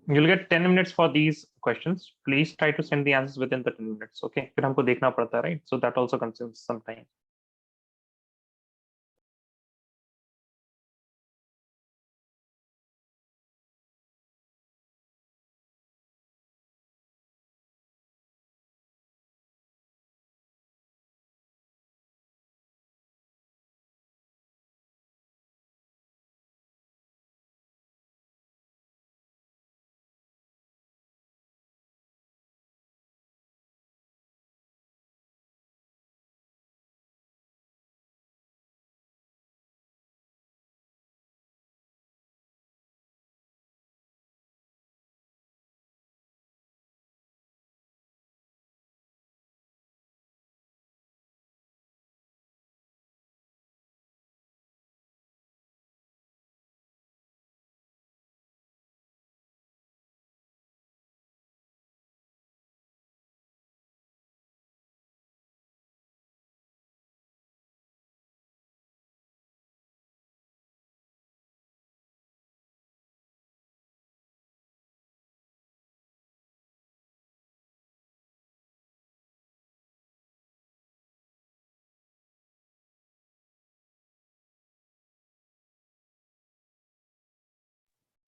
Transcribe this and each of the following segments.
You'll get 10 minutes for these questions. Please try to send the answers within the 10 minutes. Okay. फिर हमको देखना पड़ता है, right? So that also consumes some time.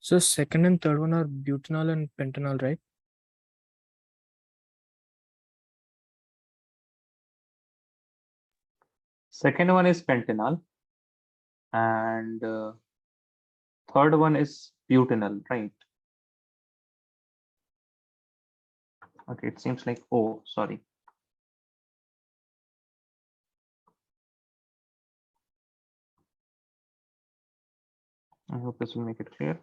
So second and third one are butanol and pentanol, right? Second one is pentanol, and third one is butanol, right? Okay, it seems like, oh, sorry. I hope this will make it clear.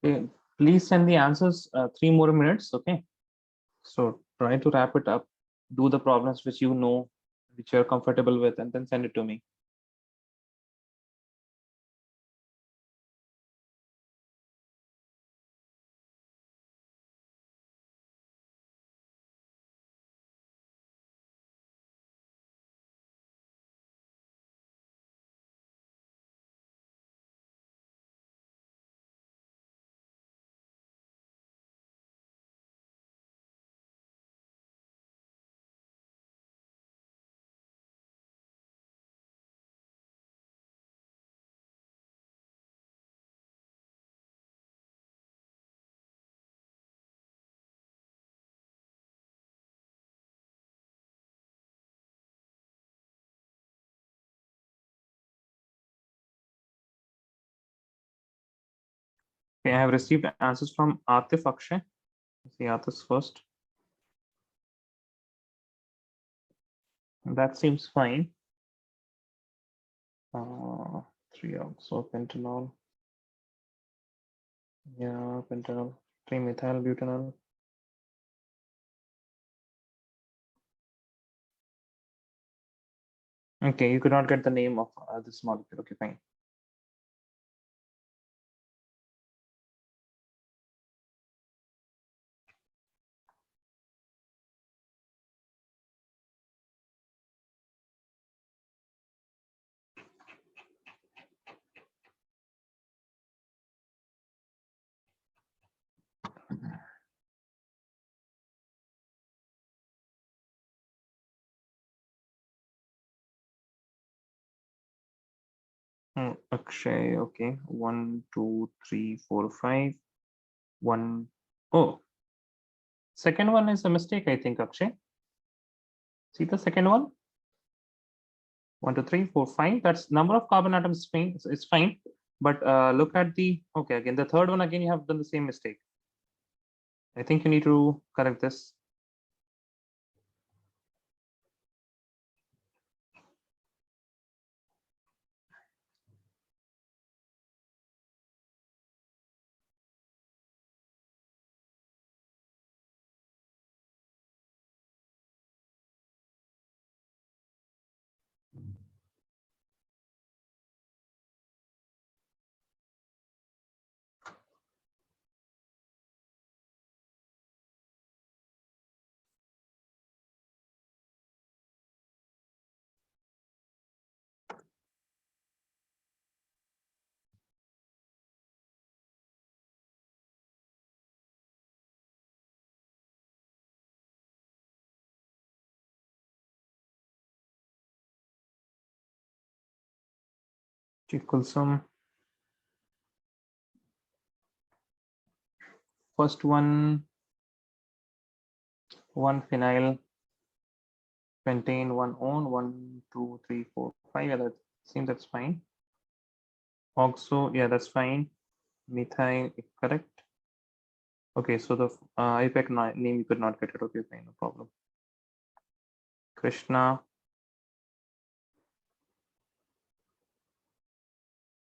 Okay, please send the answers 3 more minutes. Okay, so try to wrap it up. Do the problems which you know, which you're comfortable with, and then send it to me. Okay, I have received answers from Atif Akshay. See Atif first. That seems fine. 3-oxopentanol. Yeah, pentanol. 3-methyl-butanol. Okay, you could not get the name of this molecule. Okay, fine. Akshay, okay. 1, 2, 3, 4, 5. 1. Oh, second one is a mistake, I think, Akshay. See the second one? 1, 2, 3, 4, 5. That's number of carbon atoms is fine. It's fine. But look at the, okay, again, the third one, again, you have done the same mistake. I think you need to correct this. Equals some. First one, 1 phenyl pentane, 1 on, 1, 2, 3, 4, 5. Yeah, that seems that's fine. Oxo, yeah, that's fine. Methyl, correct. Okay, so the IPAC name you could not get it. Okay, fine, no problem. Krishna,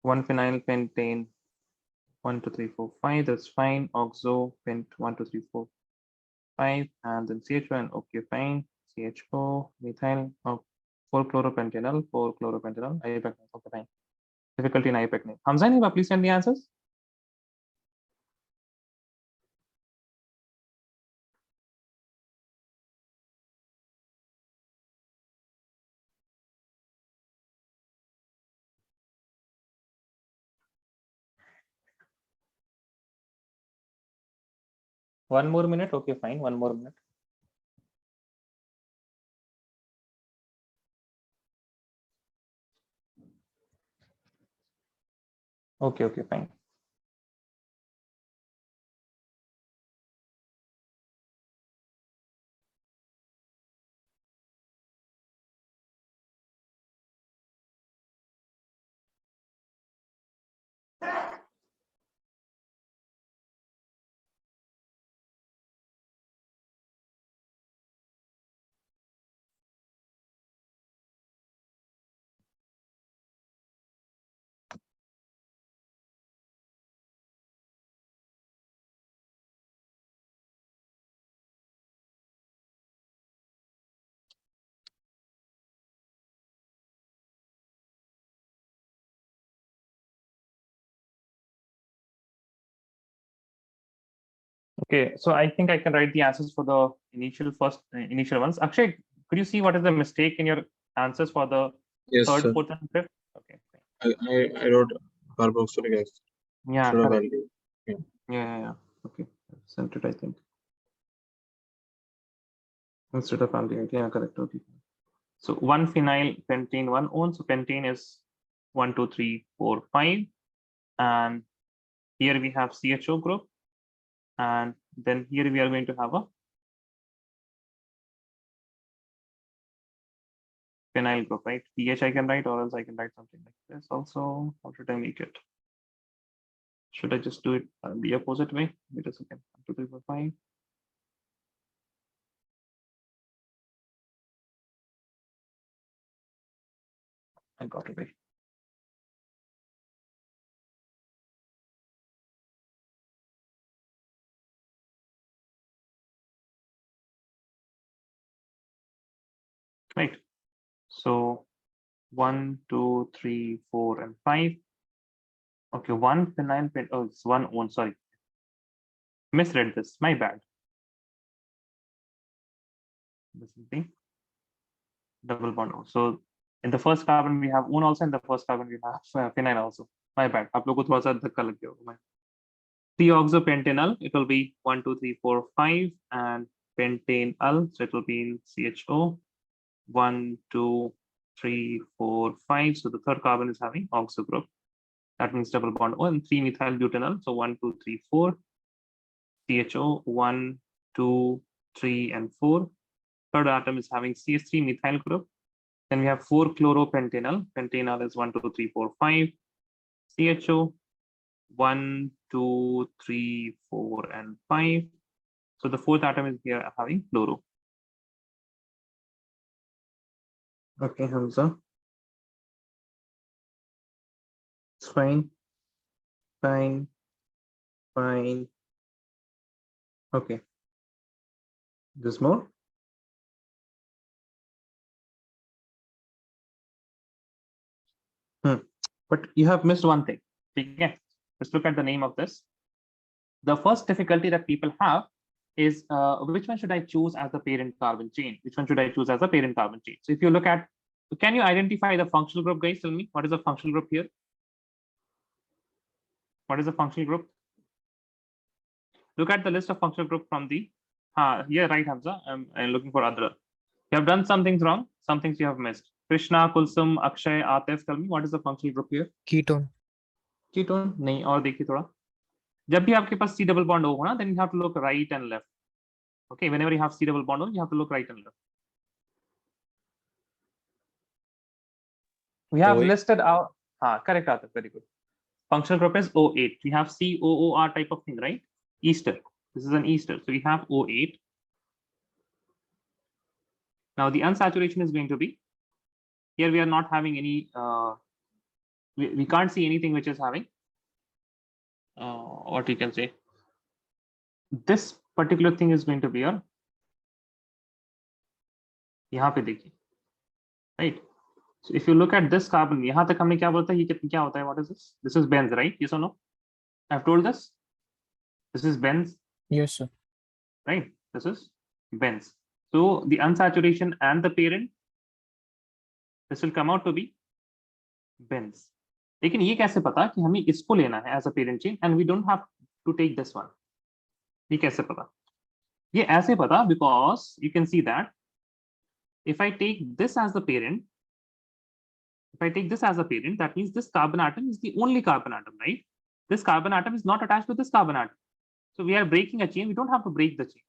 1 phenyl pentane, 1, 2, 3, 4, 5. That's fine. Oxo, pent 1, 2, 3, 4, 5, and then CH1. Okay, fine. CHO, methyl, 4-chloropentanol, 4-chloropentanol. IPAC, okay, fine. Difficulty in IPAC name. Hamza, please send the answers. One more minute. Okay, fine. One more minute. Okay, okay, fine. Okay, so I think I can write the answers for the initial ones. Akshay, could you see what is the mistake in your answers for the Yes, third, sir. fourth, and fifth? Okay. I wrote carboxylic acid. Yeah, Should have correct. value. Yeah. Okay, sent it, I think. Instead of aldehyde, yeah, correct. Okay. So 1-phenyl pentane 1-one. So pentane is 1, 2, 3, 4, 5, and here we have CHO group, and then here we are going to have a phenyl group, right? pH I can write, or else I can write something like this also. How should I make it? Should I just do it the opposite way? Wait a second. 1, 2, 3, 4, 5. I got it. Right. So 1, 2, 3, 4, and 5. Okay, 1-phenyl pen. Oh, it's 1-one. Sorry, misread this. My bad. This is the double bond O. So in the first carbon we have one also, in the first carbon we have phenyl also. My bad. आप लोगों को थोड़ा सा धक्का लग गया होगा. 3-oxopentenyl, it will be 1, 2, 3, 4, 5, and pentanal, so it will be in CHO. 1, 2, 3, 4, 5. So the third carbon is having oxo group. That means double bond O, and 3-methyl-butanol. So 1, 2, 3, 4. CHO 1, 2, 3, and 4. Third atom is having CH3 methyl group. Then we have 4-chloropentenyl. Pentenyl is 1, 2, 3, 4, 5. CHO 1, 2, 3, 4, and 5. So the fourth atom is here having fluoro. Okay, Hamza. It's fine. Fine. Okay. There's more. But you have missed one thing. Okay. Let's look at the name of this. The first difficulty that people have is which one should I choose as the parent carbon chain? Which one should I choose as the parent carbon chain? So if you look at, can you identify the functional group, guys? Tell me, what is the functional group here? What is the functional group? Look at the list of functional group from the, yeah, right, Hamza. I'm looking for other. You have done some things wrong, some things you have missed. Krishna, Kulsum, Akshay, Atif, tell me, what is the functional group here? Ketone. Ketone? नहीं, और देखिए थोड़ा. जब भी आपके पास C double bond हो ना, then you have to look right and left. Okay, whenever you have C double bond, you have to look right and left. We have listed our, correct, Atif, very good. Functional group is O8. We have COOR type of thing, right? Ester. This is an ester. So we have O8. Now the unsaturation is going to be, here we are not having any, we can't see anything which is having, what you can say. This particular thing is going to be your, यहाँ पे देखिए, right? So if you look at this carbon, यहाँ तक हमने क्या बोलता है, ये क्या होता है? What is this? This is benz, right? Yes or no? I've told this. This is benz. Yes, sir. Right? This is benz. So the unsaturation and the parent, this will come out to be benz. लेकिन ये कैसे पता कि हमें इसको लेना है as a parent chain and we don't have to take this one? ये कैसे पता? ये ऐसे पता because you can see that if I take this as the parent, that means this carbon atom is the only carbon atom, right? This carbon atom is not attached to this carbon atom. So we are breaking a chain. We don't have to break the chain.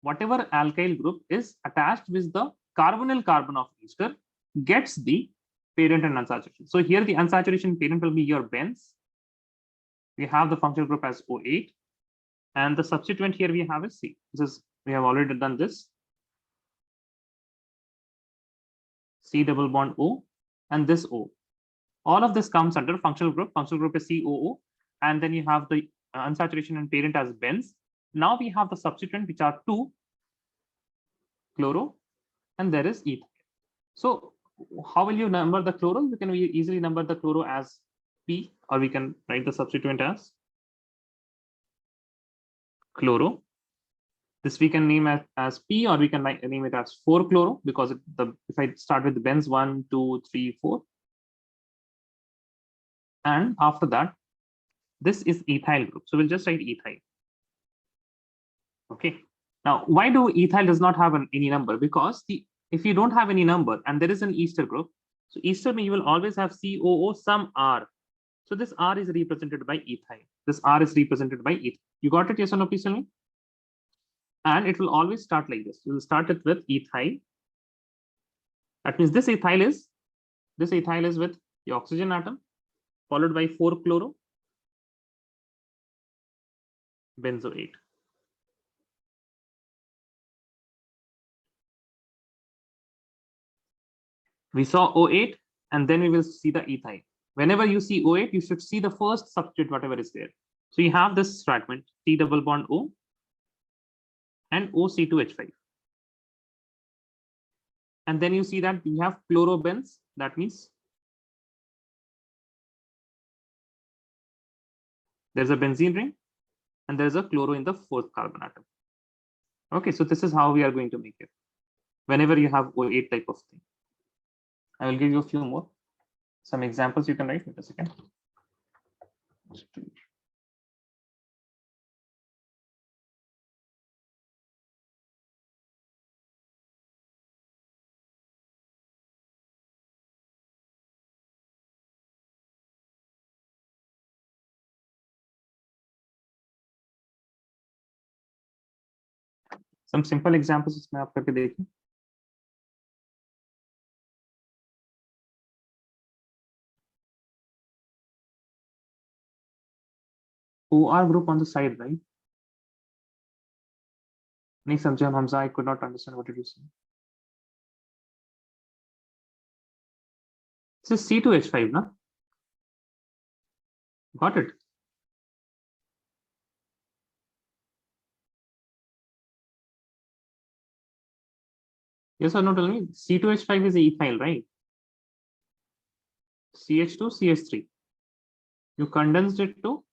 Whatever alkyl group is attached with the carbonyl carbon of ester gets the parent and unsaturation. So here the unsaturation parent will be your benz. We have the functional group as O8. And the substituent here we have is C. This is, we have already done this. C double bond O and this O. All of this comes under functional group. Functional group is COO. And then you have the unsaturation and parent as benz. Now we have the substituent, which are 2-chloro, and there is ethyl. So how will you number the chloro? You can easily number the chloro as P, or we can write the substituent as chloro. This we can name as P, or we can name it as 4-chloro, because if I start with the benz 1, 2, 3, 4, and after that, this is ethyl group. So we'll just write ethyl. Okay. Now, why do ethyl does not have any number? Because if you don't have any number and there is an ester group, so ester means you will always have COO some R. So this R is represented by ethyl. This R is represented by ethyl. You got it? Yes or no, please tell me. And it will always start like this. You will start it with ethyl. That means this ethyl is with the oxygen atom, followed by 4-chloro benzoate. We saw O8, and then we will see the ethyl. Whenever you see O8, you should see the first substitute, whatever is there. So you have this fragment, T double bond O and OC2H5. And then you see that we have chlorobenz. That means there's a benzene ring and there's a chloro in the 4th carbon atom. Okay, so this is how we are going to make it. Whenever you have O8 type of thing. I will give you a few more. Some examples you can write. Wait a second. Some simple examples इसमें आप करके देखिए. OR group on the side, right? नहीं समझे हम Hamza. I could not understand what did you say. This is C2H5, na? Got it. Yes or no? Tell me. C2H5 is ethyl, right? CH2, CH3. You condensed it to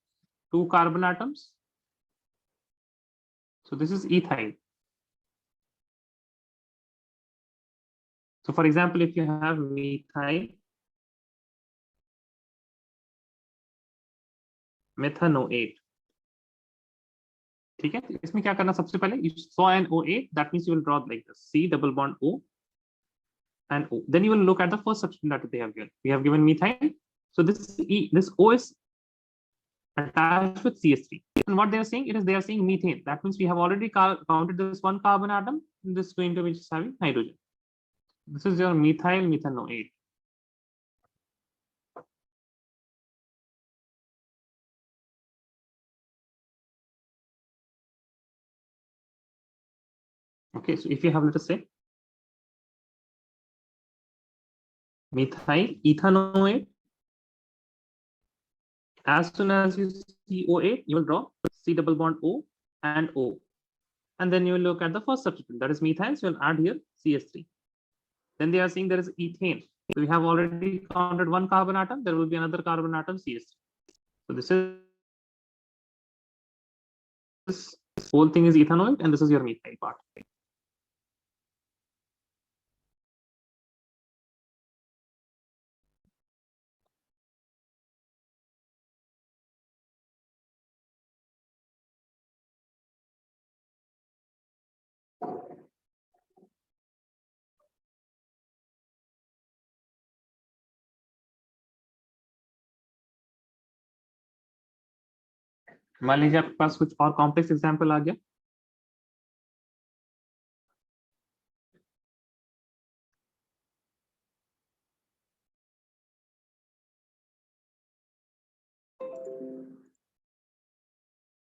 2 carbon atoms. So this is ethyl. So for example, if you have methyl methanoate, ठीक है? इसमें क्या करना सबसे पहले? You saw an O8, that means you will draw like this: C double bond O and O. Then you will look at the first substituent that they have given. We have given methyl. So this O is attached with CH3. And what they are saying, they are saying methane. That means we have already counted this 1 carbon atom. This is going to be just having hydrogen. This is your methyl methanoate. Okay, so if you have, let us say, methyl ethanoate, as soon as you see O8, you will draw C double bond O and O. And then you will look at the first substituent, that is methyl, so you will add here CH3. Then they are saying there is ethane. So we have already counted 1 carbon atom, there will be another carbon atom, CH3. So this whole thing is ethanoate, and this is your methyl part. मान लीजिए आपके पास कुछ और complex example आ गया.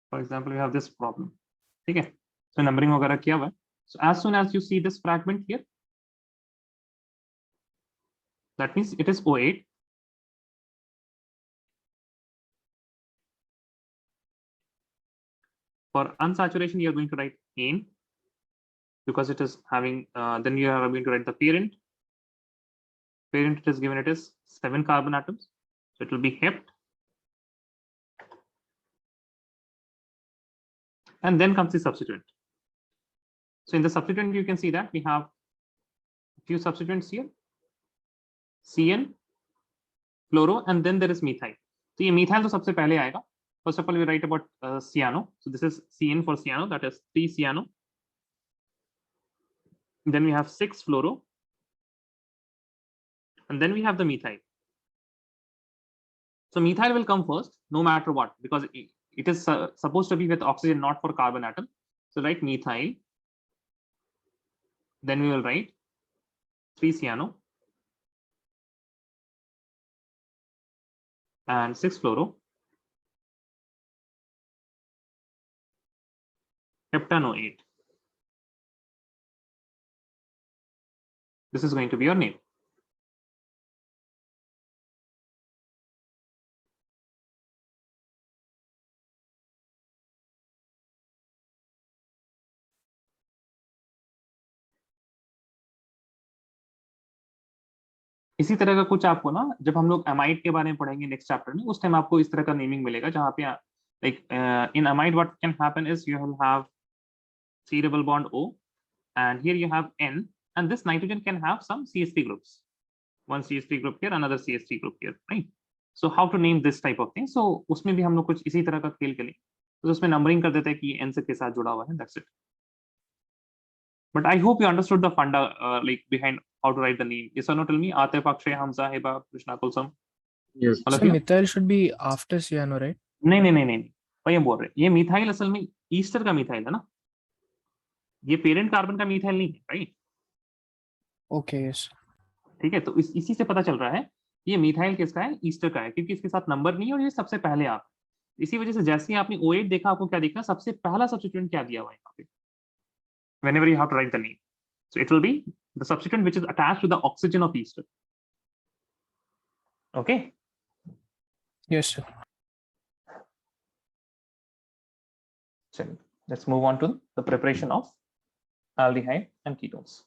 For example, we have this problem. ठीक है? So numbering वगैरह किया हुआ है. So as soon as you see this fragment here, that means it is O8. For unsaturation, you are going to write ane, because it is having, then you are going to write the parent. Parent it is given, it is 7 carbon atoms. So it will be hept. and then comes the substituent. So in the substituent, you can see that we have a few substituents here, CN, fluoro, and then there is methyl. So ये methyl तो सबसे पहले आएगा. First of all, we write about cyano. So this is CN for cyano, that is 3 cyano. Then we have 6 fluoro, and then we have the methyl. So methyl will come first, no matter what, because it is supposed to be with oxygen, not for carbon atom. So write methyl. Then we will write 3 cyano and 6 fluoro, heptanoate. This is going to be your name. इसी तरह का कुछ आपको ना जब हम लोग amide के बारे में पढ़ेंगे नेक्स्ट चैप्टर में, उस टाइम आपको इस तरह का नेमिंग मिलेगा, जहां पे like in amide what can happen is you will have C double bond O, and here you have N, and this nitrogen can have some CH3 groups, one CH3 group here, another CH3 group here, right? So how to name this type of thing? So उसमें भी हम लोग कुछ इसी तरह का खेल खेलें, तो उसमें नंबरिंग कर देते हैं कि N से के साथ जुड़ा हुआ है, that's it. But I hope you understood the funda like behind how to write the name. Yes or no? Tell me. Atif, Akshay, Hamza, Heba, Krishna, Kulsum. Yes. So methyl should be after cyano, right? नहीं. वही बोल रहे, ये methyl असल में Easter का methyl है ना, ये पेरेंट कार्बन का मिथाइल नहीं है, राइट? Okay, yes. ठीक है, तो इसी से पता चल रहा है ये मिथाइल किसका है, ईस्टर का है, क्योंकि इसके साथ नंबर नहीं है और ये सबसे पहले आप, इसी वजह से जैसे ही आपने O8 देखा, आपको क्या दिखा, सबसे पहला सब्स्टिट्यूएंट क्या दिया हुआ है यहाँ पे, whenever you have to write the name. So it will be the substituent which is attached to the oxygen of ester. Okay. Yes, sir. So let's move on to the preparation of aldehyde and ketones.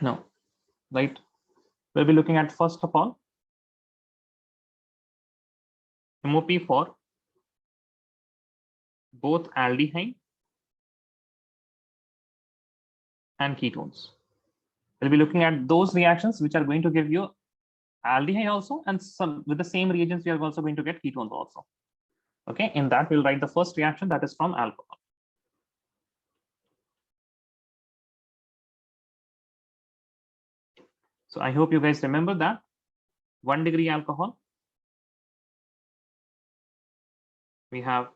Now, right, we'll be looking at first of all MOP for both aldehyde and ketones. We'll be looking at those reactions which are going to give you aldehyde also, and some with the same reagents we are also going to get ketones also. Okay, in that we'll write the first reaction, that is from alcohol. So I hope you guys remember that 1 degree alcohol, we have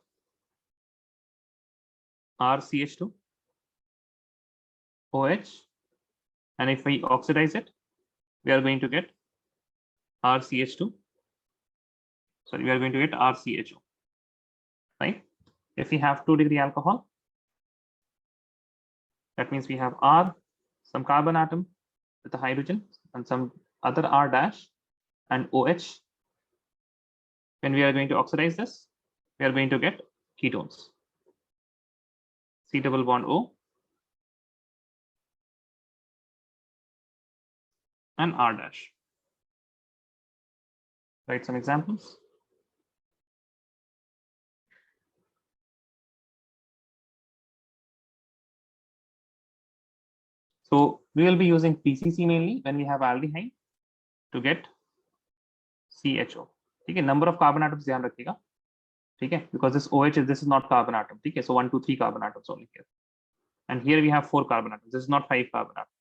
RCH2 OH, and if we oxidize it, we are going to get RCH2. Sorry, we are going to get RCHO, right? If we have 2 degree alcohol, that means we have R, some carbon atom with a hydrogen, and some other R dash and OH. When we are going to oxidize this, we are going to get ketones. C double bond O and R dash. Write some examples. So we will be using PCC mainly when we have aldehyde to get CHO. ठीक है, number of carbon atoms ध्यान रखिएगा, ठीक है, because this OH is, this is not carbon atom, ठीक है, so 1 2 3 carbon atoms only here, and here we have 4 carbon atoms. This is not 5 carbon atoms.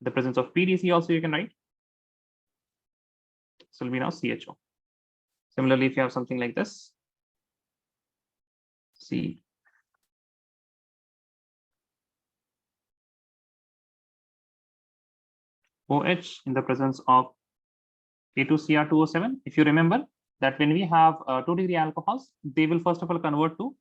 The presence of PDC also you can write. This will be now CHO. Similarly, if you have something like this, C OH in the presence of K2Cr2O7. If you remember that when we have 2 degree alcohols, they will first of all convert to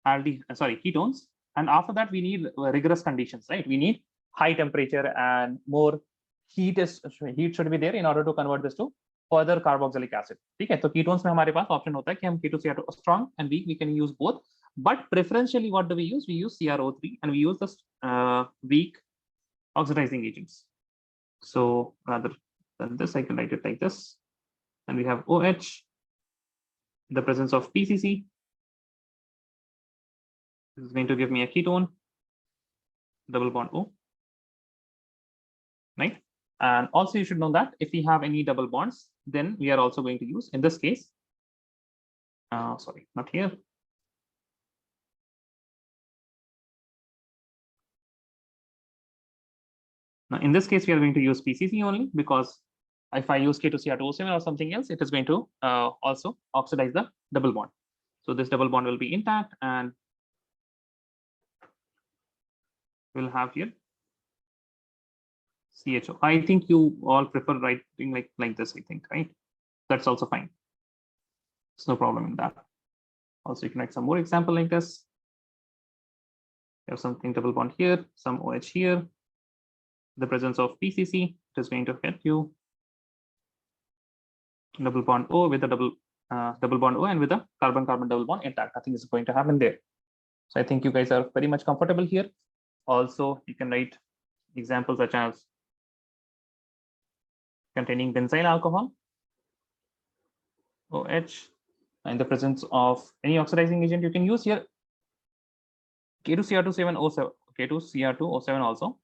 ketones, and after that we need rigorous conditions, right? We need high temperature and more heat should be there in order to convert this to further carboxylic acid. ठीक है, तो ketones में हमारे पास option होता है कि हम K2Cr2 strong and weak, we can use both, but preferentially what do we use? We use CrO3 and we use the weak oxidizing agents. So rather than this, I can write it like this, and we have OH, the presence of PCC. This is going to give me a ketone, double bond O, right? And also you should know that if we have any double bonds, then we are also going to use, in this case, sorry, not here. Now, in this case, we are going to use PCC only, because if I use K2Cr2O7 or something else, it is going to also oxidize the double bond. So this double bond will be intact, and we'll have here CHO. I think you all prefer writing like this, I think, right? That's also fine. There's no problem in that. Also, you can write some more example like this. You have something double bond here, some OH here. The presence of PCC, it is going to get you double bond O with a double bond O and with a carbon-carbon double bond intact. Nothing is going to happen there. So I think you guys are very much comfortable here. Also, you can write examples such as containing benzyl alcohol, OH, in the presence of any oxidizing agent. You can use here K2Cr2O7, K2Cr2O7 also,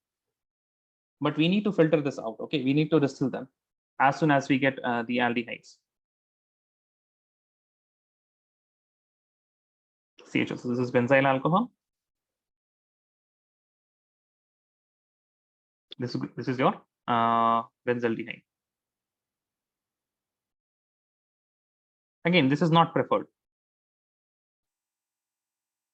but we need to filter this out. Okay, we need to distill them as soon as we get the aldehydes. CHO. So this is benzyl alcohol. This is your benzaldehyde. Again, this is not preferred.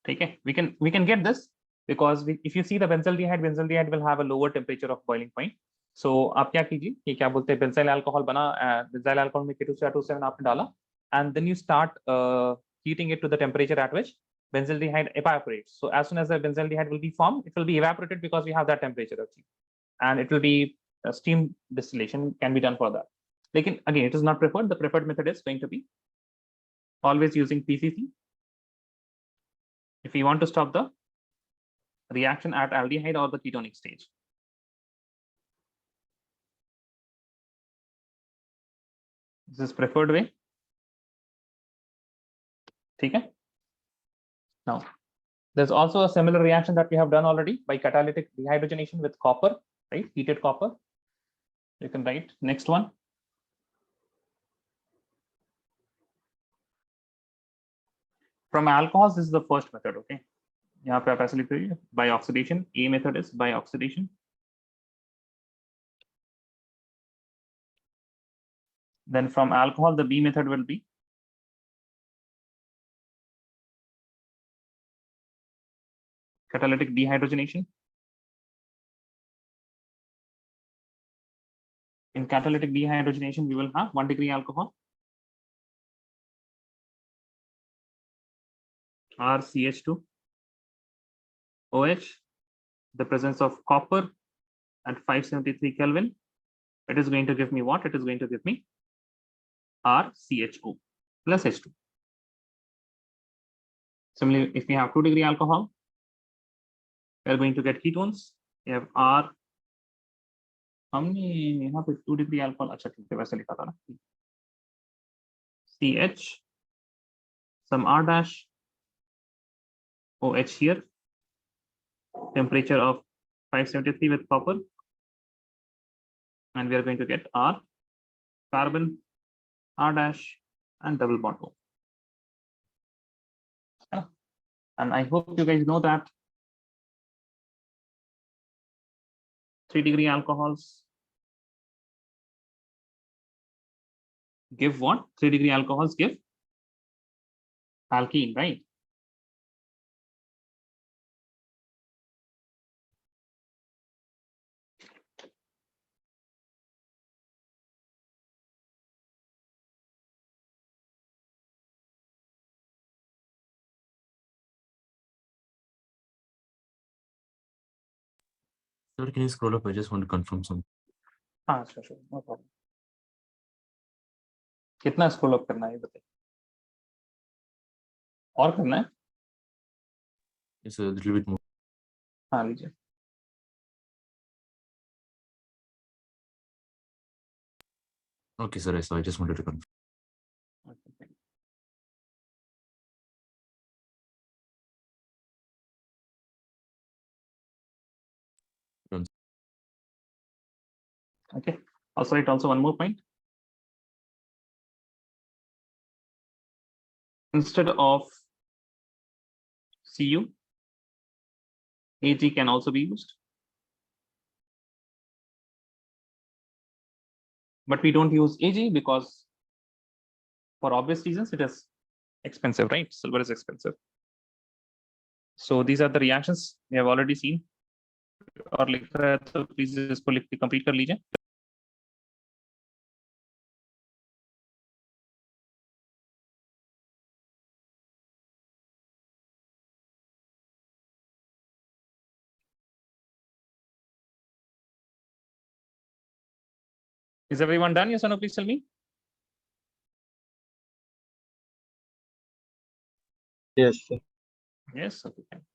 Okay, we can get this because if you see the benzaldehyde will have a lower temperature of boiling point. So आप क्या कीजिए कि क्या बोलते हैं benzyl alcohol बना, benzyl alcohol में K2Cr2O7 आपने डाला, and then you start heating it to the temperature at which benzaldehyde evaporates. So as soon as the benzaldehyde will be formed, it will be evaporated because we have that temperature actually, and it will be steam distillation can be done for that. Again, it is not preferred. The preferred method is going to be always using PCC. If we want to stop the reaction at aldehyde or the ketonic stage. This is preferred way. Okay. Now, there's also a similar reaction that we have done already by catalytic dehydrogenation with copper, right? Heated copper. You can write next one. From alcohols, this is the first method. Okay. यहाँ पे आप ऐसे लिख रही है by oxidation. A method is by oxidation. Then from alcohol, the B method will be catalytic dehydrogenation. In catalytic dehydrogenation, we will have 1 degree alcohol, RCH2, OH, the presence of copper at 573 Kelvin. It is going to give me what? It is going to give me RCHO plus H2. Similarly, if we have 2 degree alcohol, we are going to get ketones. We have R. हमने यहाँ पे 2 degree alcohol, अच्छा ठीक है, वैसे लिखा था ना, CH, some R dash, OH here, temperature of 573 with copper, and we are going to get R, carbon, R dash, and double bond O. And I hope you guys know that 3 degree alcohols give what? 3 degree alcohols give alkene, right? Sir, can you scroll up? I just want to confirm something. Sure, no problem. कितना scroll up करना है ये बताइए, और करना है? Yes, a little bit more. हाँ लीजिए। Okay, sir. So I just wanted to confirm. Okay. Also, write also one more point. Instead of Cu, Ag can also be used. But we don't use Ag because for obvious reasons it is expensive, right? Silver is expensive. So these are the reactions we have already seen. और लिख रहा है तो please इसको लिख के complete कर लीजिए। Is everyone done? Yes or no? Please tell me. Yes, sir. Yes. Okay. Fine.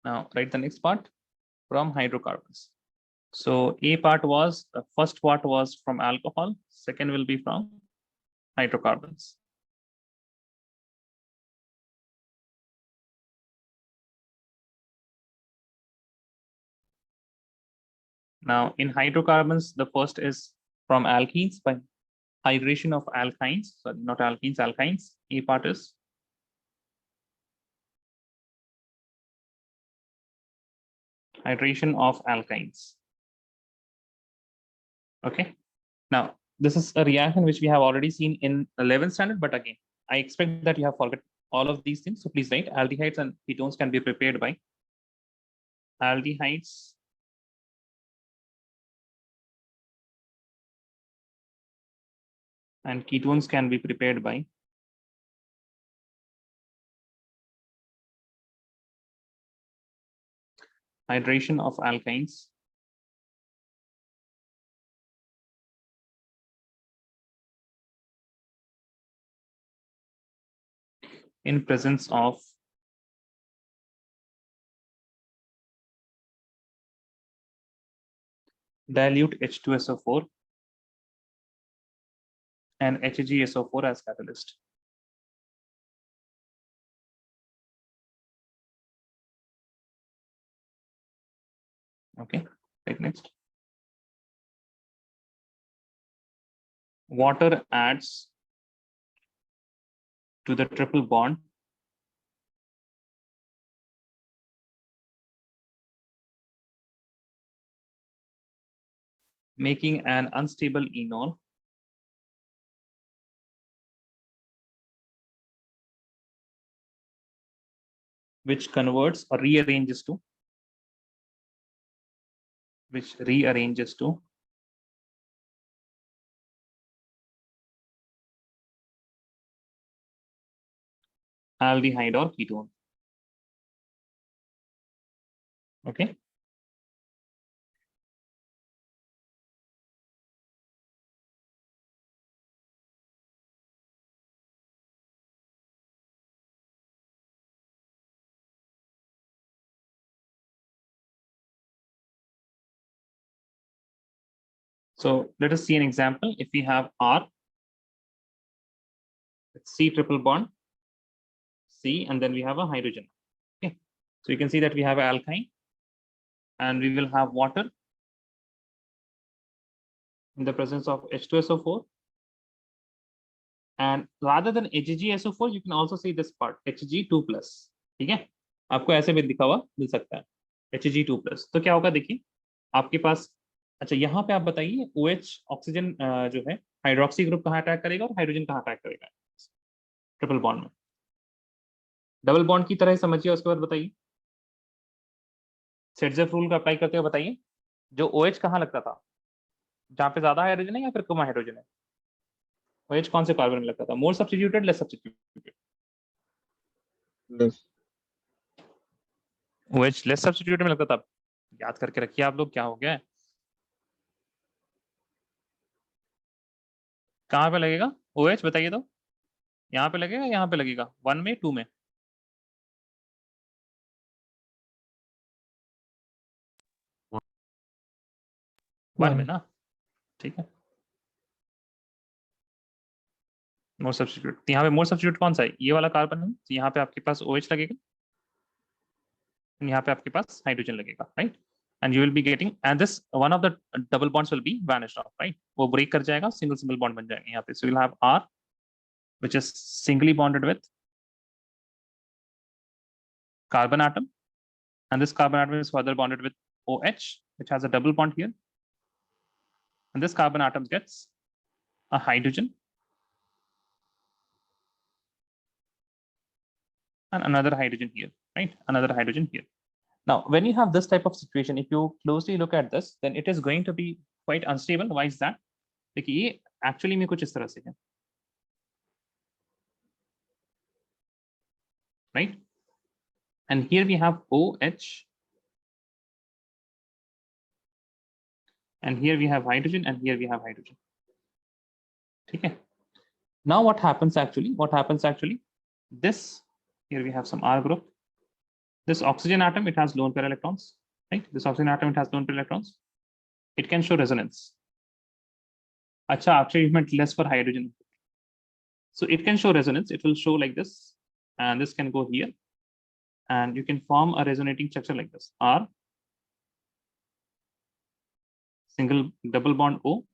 Now write the next part from hydrocarbons. So A part was, the first part was from alcohol, second will be from hydrocarbons. Now in hydrocarbons, the first is from alkenes by hydration of alkynes, sorry, not alkenes, alkynes. A part is hydration of alkynes. Okay. Now this is a reaction which we have already seen in 11th standard, but again, I expect that you have forgotten all of these things. So please write aldehydes and ketones can be prepared by aldehydes and ketones can be prepared by hydration of alkynes in presence of dilute H2SO4 and HgSO4 as catalyst. Okay, right, next. Water adds to the triple bond making an unstable enol which converts or rearranges to aldehyde or ketone. Okay. So let us see an example. If we have R, it's C triple bond, C, and then we have a hydrogen. Okay. So you can see that we have an alkyne and we will have water in the presence of H2SO4. And rather than HgSO4, you can also see this part, Hg2+. ठीक है, आपको ऐसे भी लिखा हुआ मिल सकता है Hg2+. तो क्या होगा देखिए, आपके पास, अच्छा यहाँ पे आप बताइए OH ऑक्सीजन जो है हाइड्रोक्सी ग्रुप कहाँ अटैक करेगा और हाइड्रोजन कहाँ अटैक करेगा ट्रिपल बॉन्ड में? डबल बॉन्ड की तरह समझिए, उसके बाद बताइए सेटजेफ रूल का अप्लाई करते हुए बताइए जो OH कहाँ लगता था, जहाँ पे ज्यादा हाइड्रोजन है या फिर कम हाइड्रोजन है? OH कौन से कार्बन में लगता था? मोर substituted, less substituted? Yes. OH less substituted में लगता था। याद करके रखिए आप लोग, क्या हो गया है? कहाँ पे लगेगा OH बताइए तो, यहाँ पे लगेगा, यहाँ पे लगेगा, 1 में 2 में? वन में One. ना, ठीक है। मोर सब्स्टिट्यूट, यहाँ पे मोर सब्स्टिट्यूट कौन सा है, ये वाला कार्बन है, तो यहाँ पे आपके पास OH लगेगा, यहाँ पे आपके पास हाइड्रोजन लगेगा, right. And you will be getting, and this one of the double bonds will be vanished of, right, वो ब्रेक कर जाएगा, सिंगल सिंगल बॉन्ड बन जाएंगे यहाँ पे। So will have R which is singly bonded with carbon atom, and this carbon atom is further bonded with OH which has a double bond here, and this carbon atom gets a hydrogen and another hydrogen here, right, another hydrogen here. Now when you have this type of situation, if you closely look at this, then it is going to be quite unstable. Why is that? देखिए ये actually में कुछ इस तरह से है, right, and here we have OH and here we have hydrogen and here we have hydrogen, ठीक है। Now what happens actually, this, here we have some R group, this oxygen atom, it has lone pair electrons, right, this oxygen atom, it has lone pair electrons, it can show resonance. Acha, actually you meant less for hydrogen, so it can show resonance, it will show like this, and this can go here, and you can form a resonating structure like this, R single double bond O,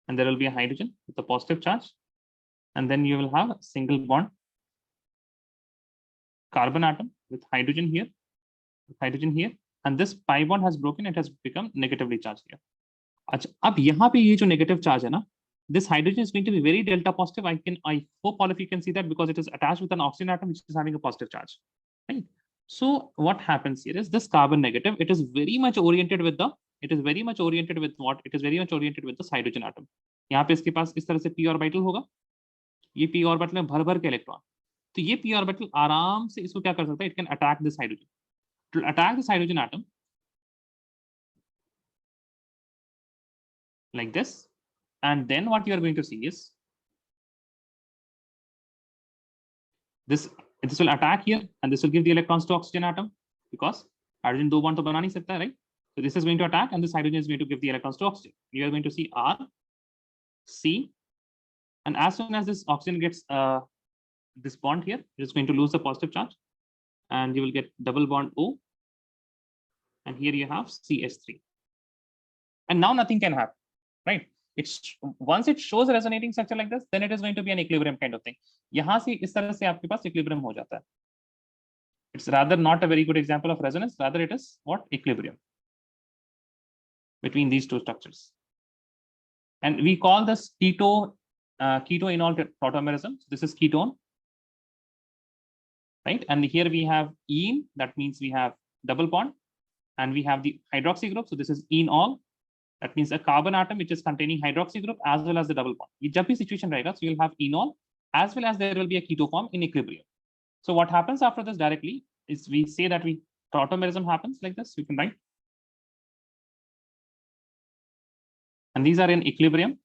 and there will be a hydrogen with a positive charge, and then you will have a single bond carbon atom with hydrogen here, and this pi bond has broken, it has become negatively charged here. अच्छा, अब यहाँ पे ये जो negative charge है ना, this hydrogen is going to be very delta positive. I hope all of you can see that because it is attached with an oxygen atom which is having a positive charge, right? So what happens here is this carbon negative, it is very much oriented with the, it is very much oriented with what? It is very much oriented with this hydrogen atom. यहाँ पे इसके पास इस तरह से p orbital होगा, ये p orbital में भर भर के इलेक्ट्रॉन, तो ये p orbital आराम से इसको क्या कर सकता है? It can attack this hydrogen. To attack this hydrogen atom like this, and then what you are going to see is this will attack here, and this will give the electrons to oxygen atom, because hydrogen दो bond तो बना नहीं सकता है, right? So this is going to attack, and this hydrogen is going to give the electrons to oxygen. You are going to see R, C, and as soon as this oxygen gets this bond here, it is going to lose the positive charge, and you will get double bond O, and here you have CH3, and now nothing can happen, right? It's once it shows a resonating structure like this, then it is going to be an equilibrium kind of thing. यहाँ से इस तरह से आपके पास equilibrium हो जाता है. It's rather not a very good example of resonance, rather it is what? Equilibrium between these two structures. And we call this keto-enol tautomerism. So this is ketone, right? And here we have ene, that means we have double bond, and we have the hydroxy group. So this is enol. That means a carbon atom which is containing hydroxy group as well as the double bond. ये जब भी situation रहेगा, so you'll have enol as well as there will be a keto form in equilibrium. So what happens after this directly is we say that tautomerism happens like this. You can write, and these are in equilibrium.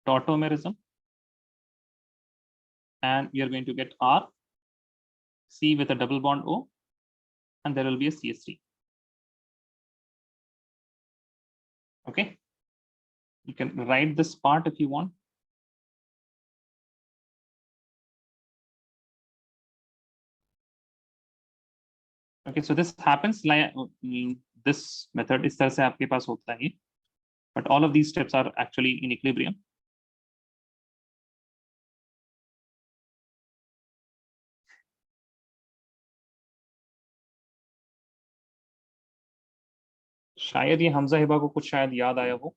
Tautomerism, and we are going to get R, C with a double bond O, and there will be a CH3. Okay, you can write this part if you want. Okay, so this happens like this method इस तरह से आपके पास होता है, but all of these steps are actually in equilibrium. शायद ये हमजा हिबा को कुछ शायद याद आया हो,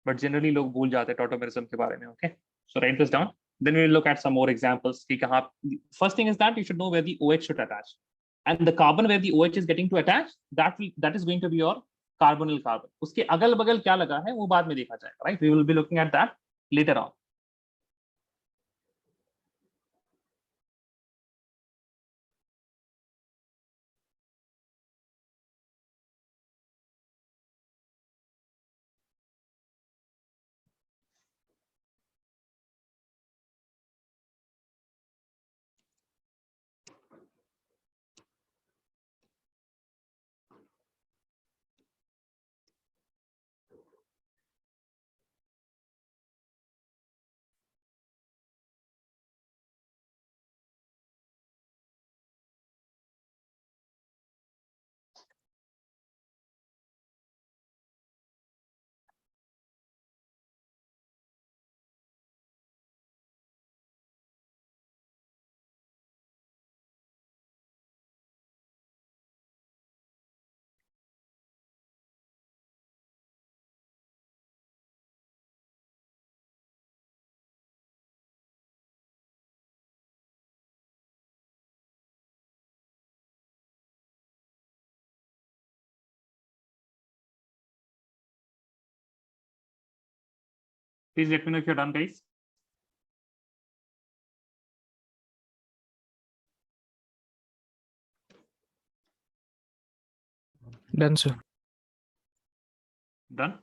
but generally लोग भूल जाते हैं tautomerism के बारे में. Okay, so write this down. Then we will look at some more examples. कि कहाँ, first thing is that you should know where the OH should attach, and the carbon where the OH is getting to attach, that is going to be your carbonyl carbon. उसके अगल बगल क्या लगा है वो बाद में देखा जाएगा, right? We will be looking at that later on. Please let me know if you're done, guys. Done, sir. Done.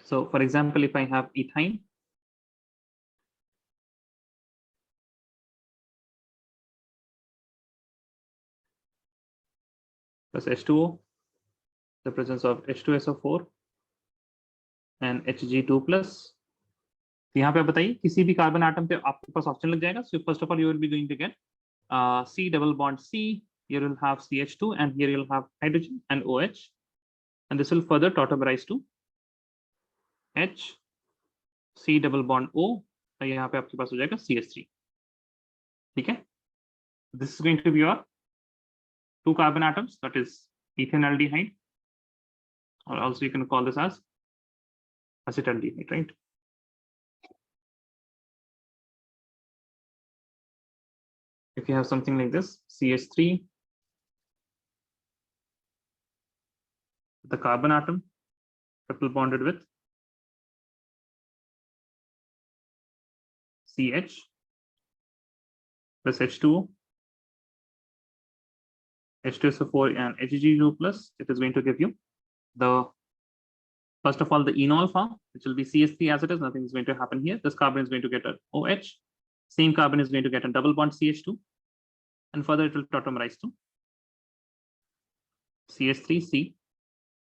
So for example, if I have ethyne, plus H2O, the presence of H2SO4 and Hg2 plus. यहाँ पे आप बताइए किसी भी carbon atom पे आपके पास option लग जाएगा. So first of all, you will be going to get C double bond C. Here you'll have CH2 and here you'll have hydrogen and OH, and this will further tautomerize to H C double bond O. तो यहाँ पे आपके पास हो जाएगा CH3. ठीक है. This is going to be your two carbon atoms, that is ethanaldehyde, or also you can call this as acetaldehyde, right? If you have something like this, CH3, the carbon atom triple bonded with CH plus H2O, H2SO4 and Hg2 plus, it is going to give you the, first of all, the enol form, which will be CH3 as it is, nothing is going to happen here. This carbon is going to get an OH, same carbon is going to get a double bond CH2, and further it will tautomerize to CH3C,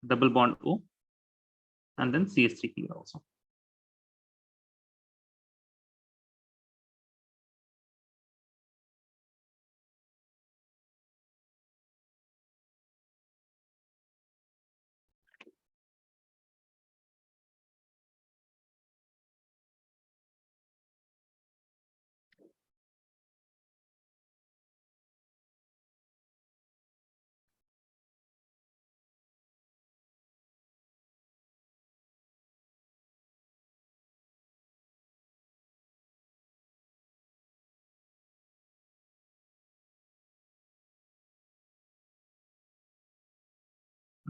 double bond O, and then CH3 here also.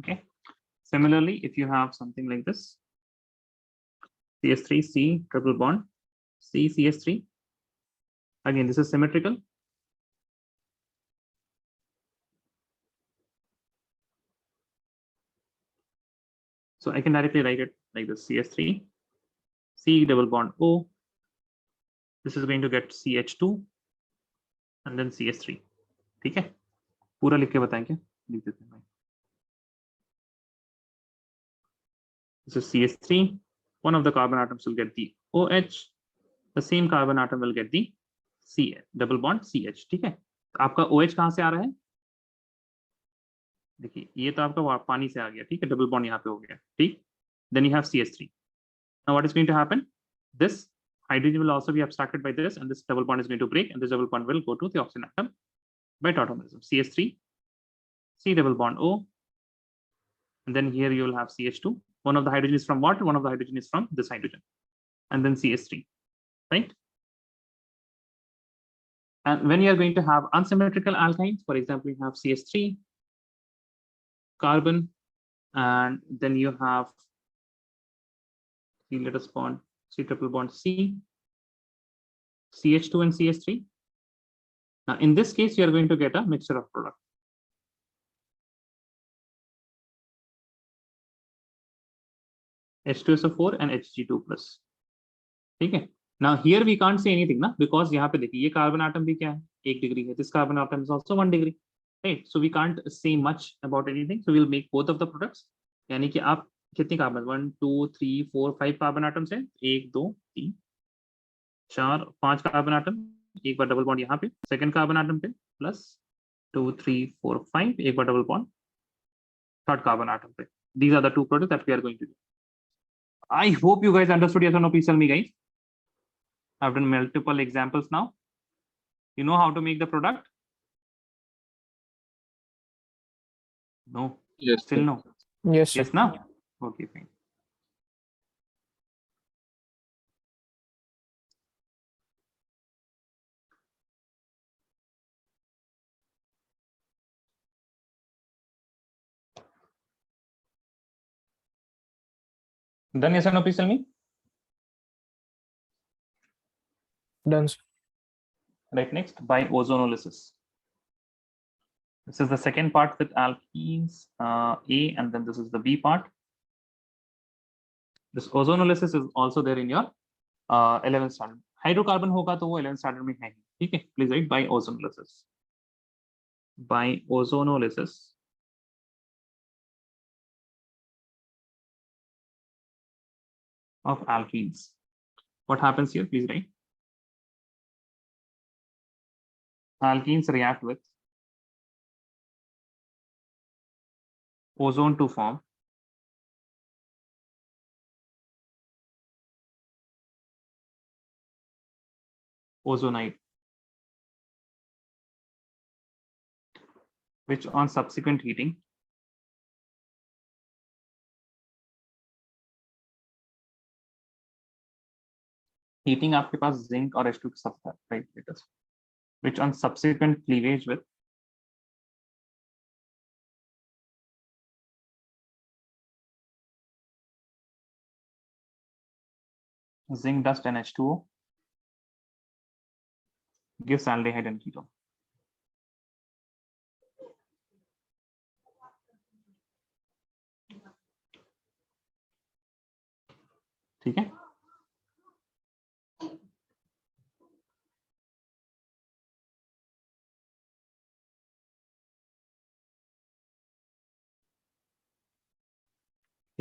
Okay. Similarly, if you have something like this, CH3C triple bond C CH3, again this is symmetrical. So I can directly write it like this: CH3 C double bond O. This is going to get CH2 and then CH3. ठीक है, पूरा लिख के बताएं क्या? लिख देते हैं भाई. This is CH3. One of the carbon atoms will get the OH. The same carbon atom will get the C double bond CH. ठीक है, तो आपका OH कहाँ से आ रहा है? देखिए ये तो आपका पानी से आ गया. ठीक है, डबल बॉन्ड यहाँ पे हो गया. ठीक, then you have CH3. Now what is going to happen? This hydrogen will also be abstracted by this, and this double bond is going to break, and this double bond will go to the oxygen atom by tautomerism. CH3, C double bond O, and then here you will have CH2. One of the hydrogen is from water, one of the hydrogen is from this hydrogen, and then CH3, right? And when you are going to have unsymmetrical alkynes, for example, you have CH3 carbon, and then you have C let us bond C triple bond C, CH2 and CH3. Now in this case, you are going to get a mixture of product. H2SO4 and Hg2 plus. ठीक है. Now here we can't say anything ना, because यहाँ पे देखिए ये carbon atom भी क्या है, 1 डिग्री है. This carbon atom is also 1 degree, right? So we can't say much about anything. So we'll make both of the products. यानी कि आप कितने कार्बन, 1 2 3 4 5 कार्बन आटम्स हैं, 1 2 3 4 5 कार्बन आटम, एक बार डबल बॉन्ड यहाँ पे सेकंड कार्बन आटम पे, प्लस 2 3 4 5 एक बार double bond third carbon atom पे. These are the two products that we are going to do. I hope you guys understood. Yes or no? Please tell me, guys. I've done multiple examples now. You know how to make the product? No. Yes. Still no. Yes, sir. Yes, now. Okay, fine. Done, yes or no? Please tell me. Done, sir. Right, next, by ozonolysis. This is the second part with alkenes, A, and then this is the B part. This ozonolysis is also there in your 11th standard. Hydrocarbon होगा तो वो 11th standard में है ही, ठीक है? Please write by ozonolysis. By ozonolysis of alkenes. What happens here? Please write. Alkenes react with ozone to form ozonide, which on subsequent heating आपके पास zinc और H2 के साथ है, right? Which on subsequent cleavage with zinc dust and H2O gives aldehyde and ketone. ठीक है?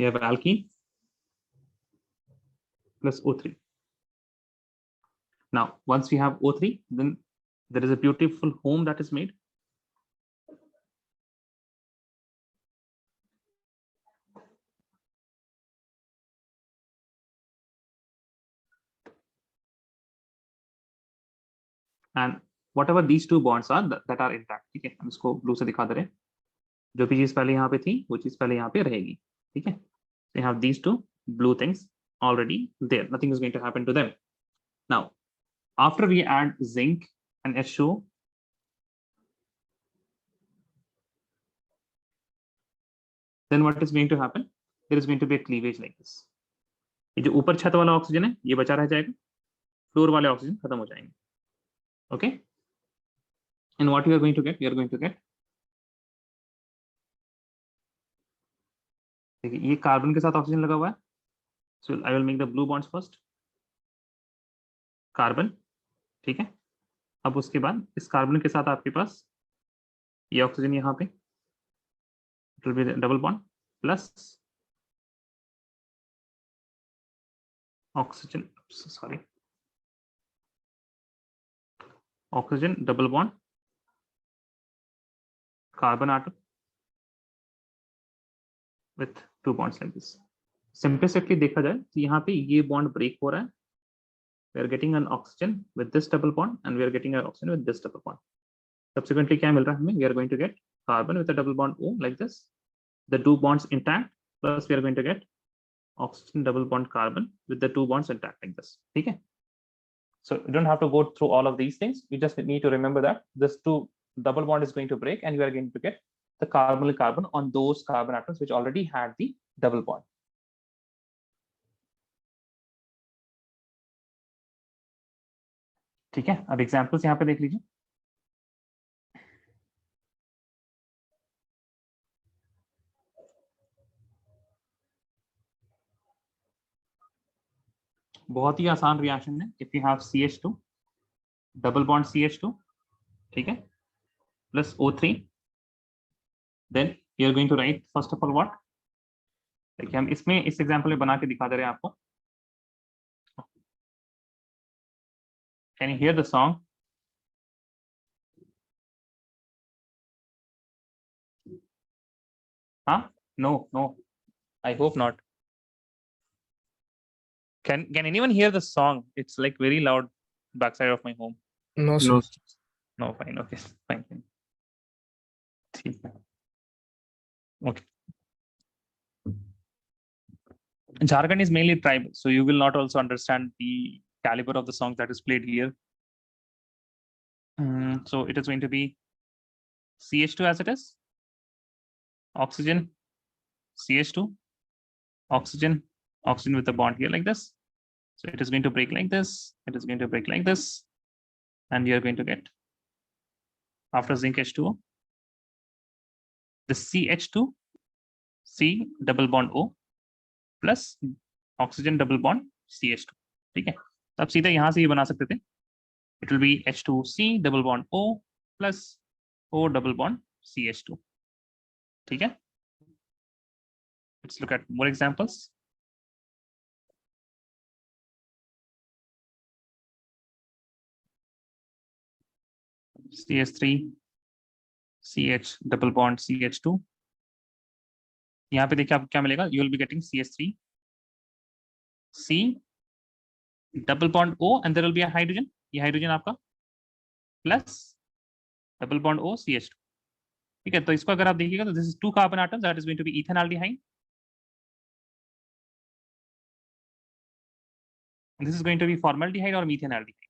You have alkene plus O3. Now, once we have O3, then there is a beautiful home that is made. And whatever these two bonds are that are intact, ठीक है? हम इसको blue से दिखा दे रहे हैं. जो भी चीज पहले यहाँ पे थी, वो चीज पहले यहाँ पे रहेगी, ठीक है? We have these two blue things already there. Nothing is going to happen to them. Now, after we add zinc and H2O, then what is going to happen? There is going to be a cleavage like this. ये जो ऊपर छत वाला oxygen है, ये बचा रह जाएगा, फ्लोर वाले ऑक्सीजन खत्म हो जाएंगे. Okay? And what you are going to get? You are going to get, देखिए ये कार्बन के साथ ऑक्सीजन लगा हुआ है. So I will make the blue bonds first. Carbon, ठीक है? अब उसके बाद इस कार्बन के साथ आपके पास ये ऑक्सीजन यहाँ पे, it will be the double bond plus oxygen, sorry, oxygen double bond carbon atom with two bonds like this. Simplistically देखा जाए तो यहाँ पे ये bond break हो रहा है. We are getting an oxygen with this double bond and we are getting an oxygen with this double bond. Subsequently क्या मिल रहा है हमें? We are going to get carbon with a double bond O like this. The two bonds intact, plus we are going to get oxygen double bond carbon with the two bonds intact like this. ठीक है? So you don't have to go through all of these things. You just need to remember that this two double bond is going to break and you are going to get the carbon on those carbon atoms which already had the double bond. ठीक है? अब examples यहाँ पे देख लीजिए. बहुत ही आसान reaction है. If you have CH2 double bond CH2, ठीक है, plus O3, then you are going to write first of all what. देखिए हम इसमें इस एग्जांपल में बना के दिखा दे रहे हैं आपको. Can you here the song? हाँ? No, I hope not. Can anyone hear the song? It's like very loud backside of my home. No, sir. No, No, fine, okay, fine. ठीक है. Okay. Jharkhand is mainly tribal, so you will not also understand the caliber of the song that is played here. So it is going to be CH2 as it is, oxygen, CH2, oxygen, oxygen with a bond here like this. So it is going to break like this. It is going to break like this. And you're going to get, after zinc H2O, the CH2, C double bond O plus oxygen double bond CH2. ठीक है, तो आप सीधा यहाँ से ये बना सकते थे. It will be H2C double bond O plus O double bond CH2. ठीक है. Let's look at more examples. CH3 CH double bond CH2. यहाँ पे देखिए आपको क्या मिलेगा. You will be getting CH3 C double bond O and there will be a hydrogen. ये hydrogen आपका plus double bond O CH2. ठीक है, तो इसको अगर आप देखिएगा तो this is 2 carbon atoms, that is going to be ethane aldehyde. This is going to be formaldehyde or methanaldehyde.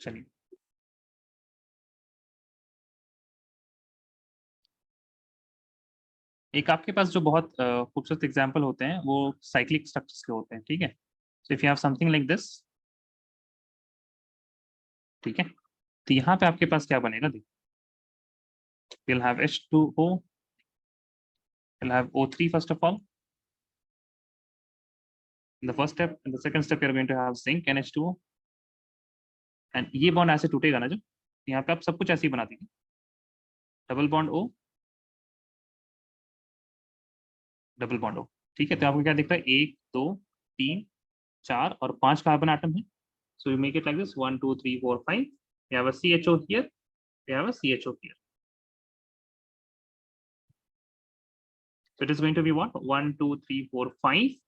चलिए, एक आपके पास जो बहुत खूबसूरत एग्जांपल होते हैं वो साइक्लिक स्ट्रक्चर्स के होते हैं. ठीक है, so if you have something like this, ठीक है, तो यहाँ पे आपके पास क्या बनेगा. देखिए, we'll have H2O, we'll have O3 first of all. In the first step, in the second step, you're going to have zinc and H2O. And ये बॉन्ड ऐसे टूटेगा ना, जो यहाँ पे आप सब कुछ ऐसे ही बना देंगे. Double bond O double bond O. ठीक है, तो आपको क्या दिखता है, 1 2 3 4 और 5 कार्बन एटम है. So you make it like this 1 2 3 4 5. You have a CHO here, you have a CHO here. So it is going to be what? 1 2 3 4 5.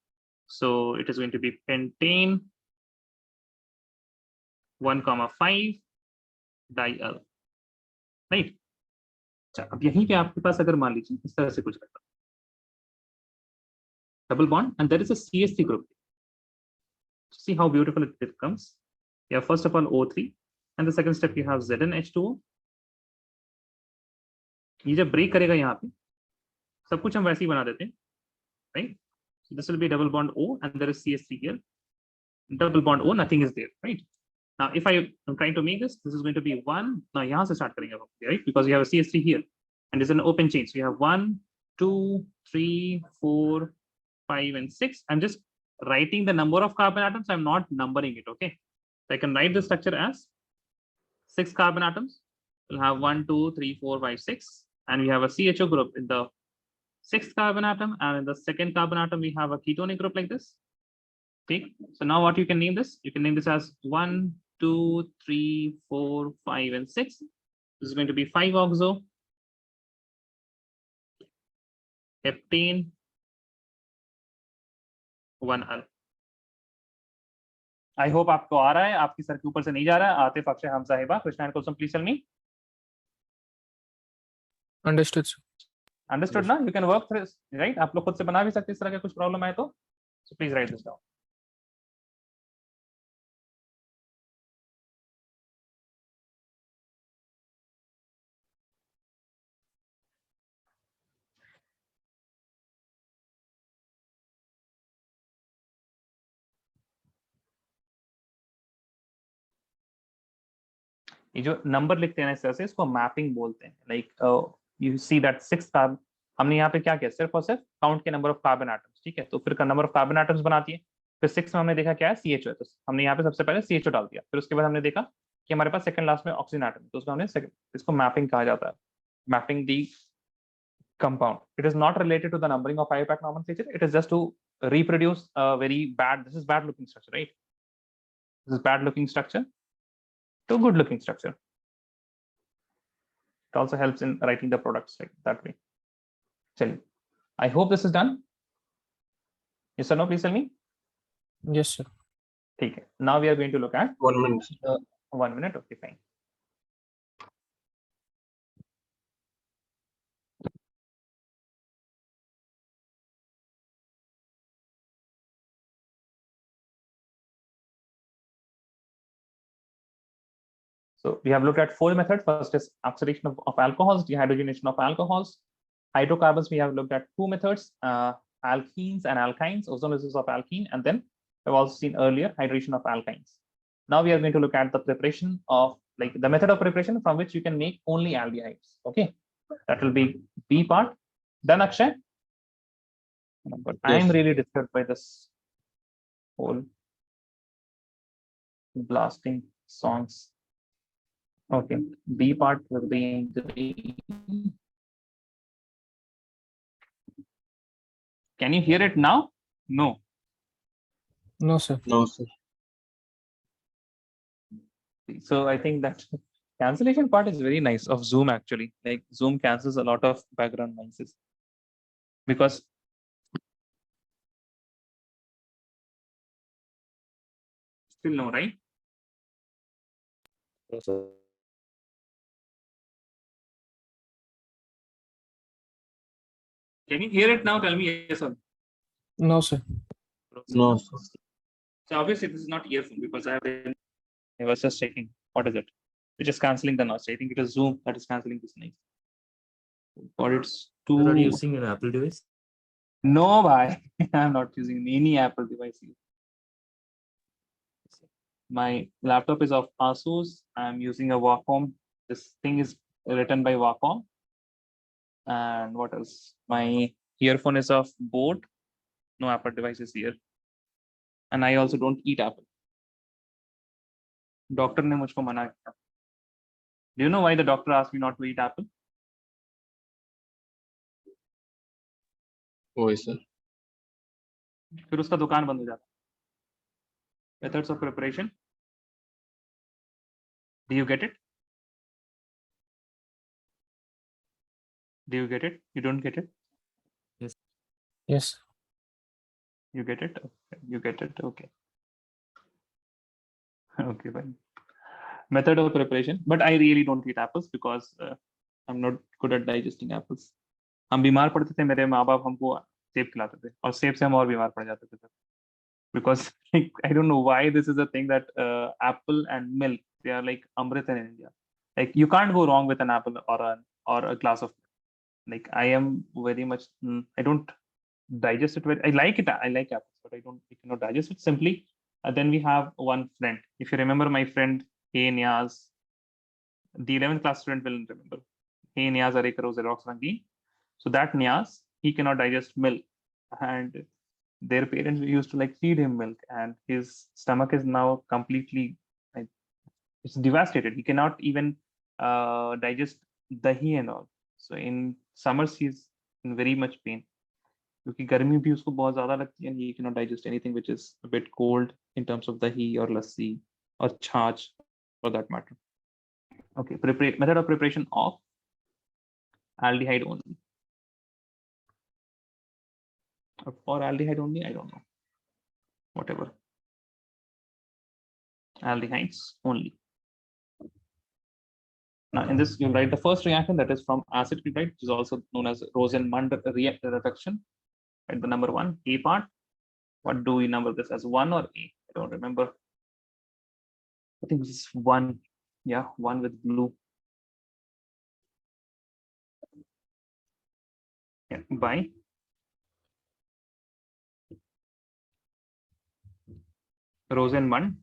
So it is going to be pentane 1,5 diol, right. अच्छा, अब यहीं पे आपके पास अगर मान लीजिए इस तरह से कुछ करता, double bond and there is a CH3 group. See how beautiful it becomes. You have first of all O3 and the second step you have ZnH2O. ये जब ब्रेक करेगा यहाँ पे सब कुछ हम वैसे ही बना देते हैं, right? So this will be double bond O and there is CH3 here. Double bond O, nothing is there, right? Now if I am trying to make this is going to be 1. Now यहाँ से start करेंगे, right? Because you have a CH3 here and it's an open chain. So you have 1 2 3 4 5 and 6. I'm just writing the number of carbon atoms. I'm not numbering it. Okay, so I can write the structure as 6 carbon atoms. We'll have 1 2 3 4 5 6 and we have a CHO group in the 6th carbon atom, and in the 2nd carbon atom we have a ketonic group like this. Okay, so now what you can name this, you can name this as 1 2 3 4 5 and 6. This is going to be 5 oxo heptane 1 al. I hope आपको आ रहा है, आपकी sir के ऊपर से नहीं जा रहा है. Atif, Akshay, Hamza, Hiba, Krishna and Kulsum, please tell me. Understood, sir. Understood ना? You can work through, right? आप लोग खुद से बना भी सकते हैं इस तरह का कुछ प्रॉब्लम आए तो. So please write this down. ये जो नंबर लिखते हैं ना इस तरह से, इसको मैपिंग बोलते हैं. Like you see that 6 carbon, हमने यहाँ पे क्या किया, सिर्फ और सिर्फ काउंट के नंबर ऑफ कार्बन एटम्स. ठीक है, तो फिर नंबर ऑफ कार्बन एटम्स बनाती है. फिर 6 में हमने देखा क्या है, CHO है, तो हमने यहाँ पे सबसे पहले CHO डाल दिया. फिर उसके बाद हमने देखा कि हमारे पास सेकंड लास्ट में ऑक्सीजन एटम, तो उसको हमने इसको मैपिंग कहा जाता है. Mapping the compound. It is not related to the numbering of IUPAC nomenclature. It is just to reproduce a very bad, this is bad looking structure, right? This is bad looking structure to good looking structure. It also helps in writing the products like that way. Chali, I hope this is done. Yes or no, please tell me. Yes, sir. Okay. Now we are going to look at 1 minute. 1 minute. Okay, fine. So we have looked at 4 methods. First is oxidation of alcohols, dehydrogenation of alcohols. Hydrocarbons, we have looked at 2 methods, alkenes and alkynes, ozonolysis of alkene, and then we've also seen earlier hydration of alkynes. Now we are going to look at the preparation of, like, the method of preparation from which you can make only aldehydes. Okay, that will be B part. Done, Akshay? But I am Yes. really disturbed by this whole blasting songs. Okay, B part will be green. Can you hear it now? No. No, sir. No, sir. So I think that cancellation part is very nice of Zoom actually. Like Zoom cancels a lot of background noises because still no, right? Can you hear it now? Tell me yes or No, sir. No, sir. So obviously this is not earphone because I was just checking. What is it? Which is canceling the noise. I think it is Zoom that is canceling this noise. But it's Sir, are you too. using an Apple device? No, bhai. I'm not using any Apple device. My laptop is of Asus. I'm using a Wacom. This thing is written by Wacom. And what else? My earphone is of Boat. No Apple devices here. And I also don't eat Apple. Doctor ने मुझको मना किया. Do you know why the doctor asked me not to eat apple? Oh, sir. फिर उसका दुकान बंद हो जाता. Methods of preparation. Do you get it? Do you get it? You don't get it? Yes. You get it? Okay. You get it? Okay. Okay, fine. Method of preparation. But I really don't eat apples because I'm not good at digesting apples. हम बीमार पड़ते थे, मेरे माँ बाप हमको सेब खिलाते थे और सेब से हम और बीमार पड़ जाते थे. Because like, I don't know why this is a thing that apple and milk, they are like amrit in India. Like you can't go wrong with an apple or a glass of milk. Like I am very much I don't digest it very. I like it. I like apples, but I cannot digest it simply. Then we have one friend. If you remember my friend Hey Niaz, the 11th class student will remember. Hey Niaz Arekaro Xerox Rangi. So that Niaz, he cannot digest milk, and their parents used to like feed him milk, and his stomach is now completely like, it's devastated. He cannot even digest dahi and all. So in summers he's in very much pain क्योंकि गर्मी भी उसको बहुत ज्यादा लगती है, and he cannot digest anything which is a bit cold in terms of dahi or lassi or chach for that matter. Okay, method of preparation of aldehyde only. Or aldehyde only, I don't know. Whatever. Aldehydes only. Now, in this, you'll write the first reaction, that is from acid chloride, which is also known as Rosen-Mund reaction. And the number 1, A part. What do we number this as, 1 or A? I don't remember. I think this is 1. Yeah, 1 with blue. Yeah, by Rosen-Mund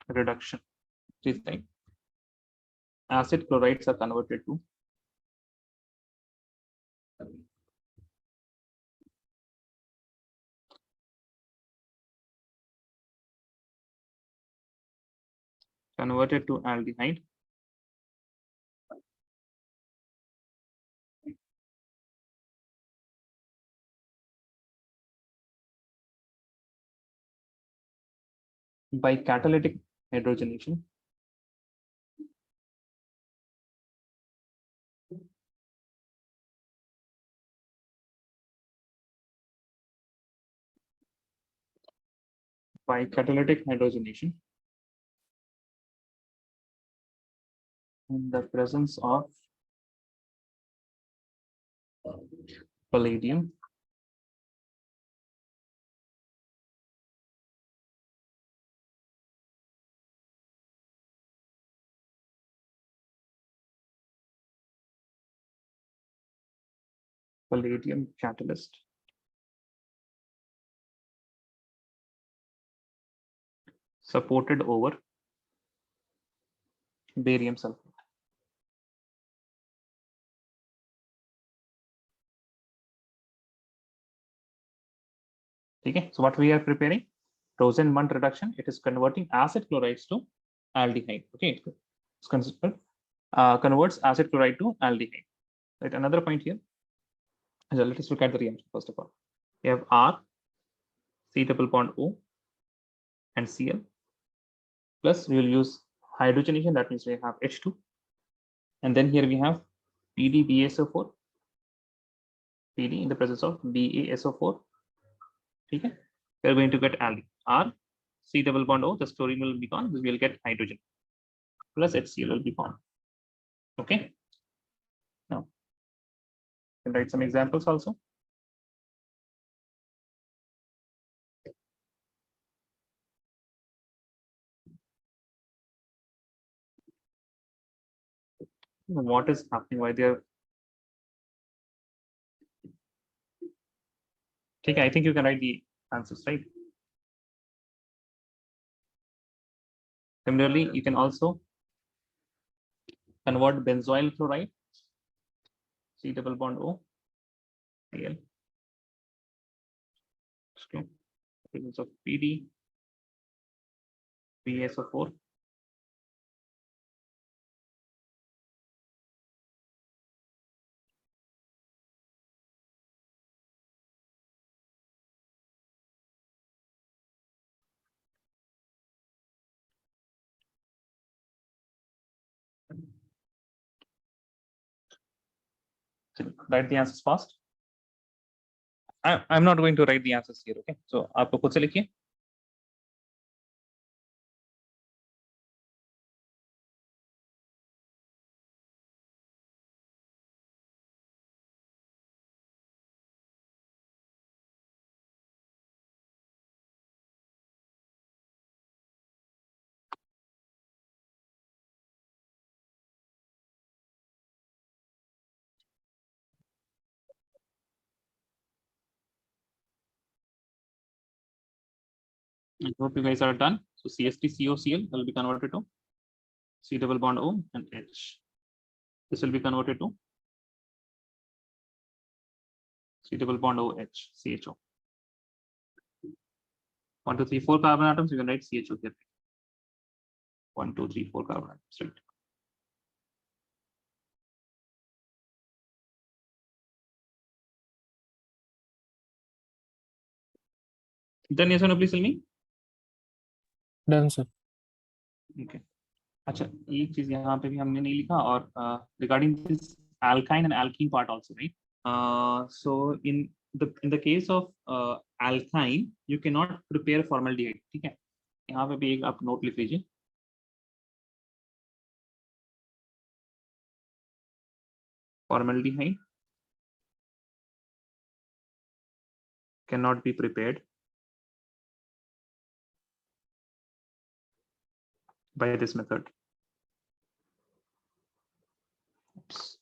reduction. Please think. Acid chlorides are converted to aldehyde. By catalytic hydrogenation. by catalytic hydrogenation in the presence of palladium catalyst supported over barium sulfate. Okay, so what we are preparing? Rosen-Mundt reduction. It is converting acid chlorides to aldehyde. Okay, it's considered converts acid chloride to aldehyde. Right. Another point here. So let us look at the reaction first of all. We have R, C double bond O, and Cl. Plus we will use hydrogenation. That means we have H2, and then here we have PdBaSO4. PD in the presence of BaSO4. Okay, we are going to get aldehyde. R, C double bond O, the chlorine will be gone. We will get hydrogen. Plus HCl will be gone. Okay. Now, you can write some examples also. What is happening? Why they are? Okay, I think you can write the answers, right? Similarly, you can also convert benzoyl chloride, C double bond O, Al. Okay. Presence of PD, BaSO4. So write the answers fast. I'm not going to write the answers here. Okay, so आपको खुद से लिखिए. I hope you guys are done. So CST-COCl will be converted to C double bond O and H. This will be converted to C double bond OH, CHO. 1, 2, 3, 4 carbon atoms. You can write CHO here. 1, 2, 3, 4 carbon atoms. Right. Then yes or no, please tell me. Done, sir. Okay. अच्छा एक चीज यहाँ पे भी हमने नहीं लिखा और regarding this alkyne and alkene part also, right? So in the case of alkyne, you cannot prepare formaldehyde. ठीक है? यहाँ पे भी एक आप note लिख लीजिए. Formaldehyde cannot be prepared by this method. Oops.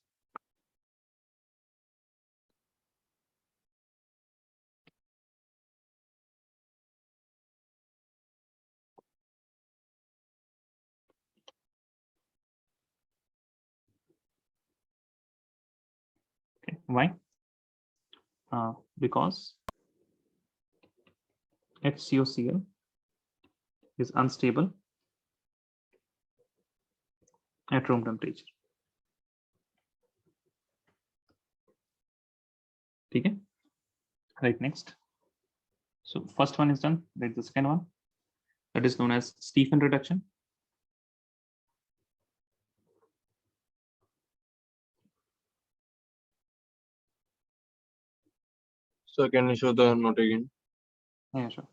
Okay. Why? Because HCOCl is unstable at room temperature. Okay. Right, next. So first one is done. Write the second one. That is known as Stiffen reduction. So can you show the note again? Yeah, sure.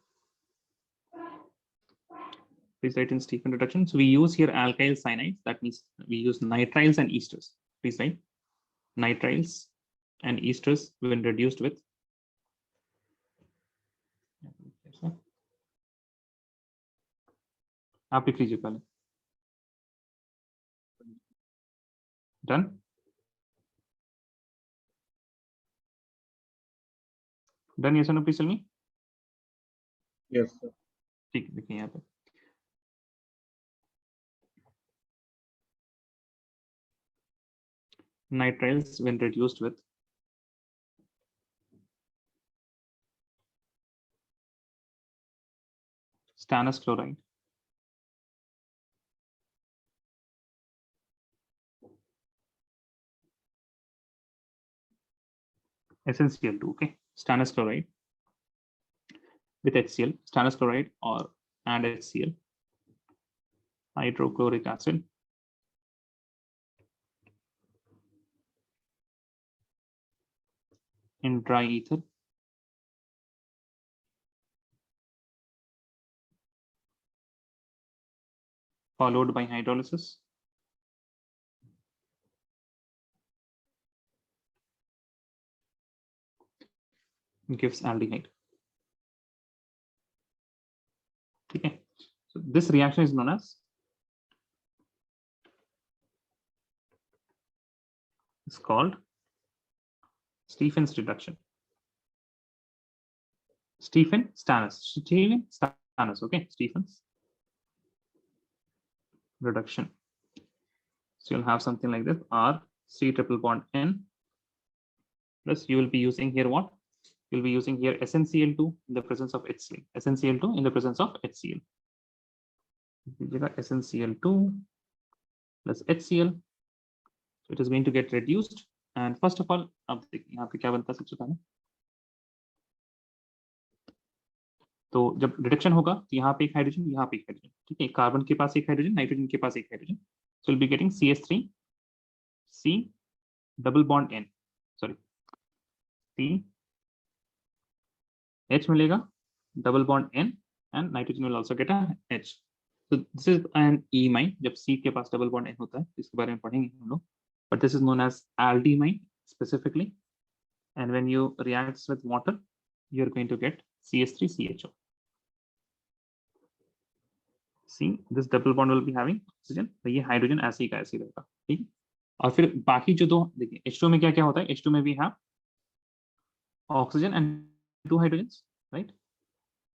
Please write in Stiffen reduction. So we use here alkyl cyanides. That means we use nitriles and esters. Please write nitriles and esters when reduced with आप लिख लीजिए पहले. Done. Done. Yes or no? Please tell me. Yes, sir. ठीक है, देखिए यहाँ पे nitriles when reduced with stannous chloride SnCl2, okay, stannous chloride with HCl, stannous chloride or and HCl, hydrochloric acid, in dry ether, followed by hydrolysis, gives aldehyde. Okay, so this reaction is known as it's called Stephen's reduction. Stephen Stannous, okay, Stephen's reduction. So you'll have something like this: R C triple bond N plus you will be using here what? You'll be using here SnCl2 in the presence of HCl. SnCl2 in the presence of HCl. SnCl2 plus HCl. So it is going to get reduced. And first of all, अब देखिए यहाँ पे क्या बनता है सबसे पहले. तो जब रिडक्शन होगा तो यहाँ पे एक हाइड्रोजन, यहाँ पे एक हाइड्रोजन, ठीक है. कार्बन के पास एक हाइड्रोजन, नाइट्रोजन के पास एक hydrogen. So we'll be getting CH3 C double bond N. Sorry, C H मिलेगा, double bond N, and nitrogen will also get a H. So this is an imine. जब C के पास double bond N होता है, इसके बारे में पढ़ेंगे हम लोग. But this is known as aldimine specifically. And when you react with water, you're going to get CH3CHO. See, this double bond will be having oxygen. तो ये हाइड्रोजन ऐसे ही का ऐसे रहेगा, ठीक है. और फिर बाकी जो दो देखिए H2 में क्या क्या होता है. H2 में भी है ऑक्सीजन एंड 2 हाइड्रोजन, राइट.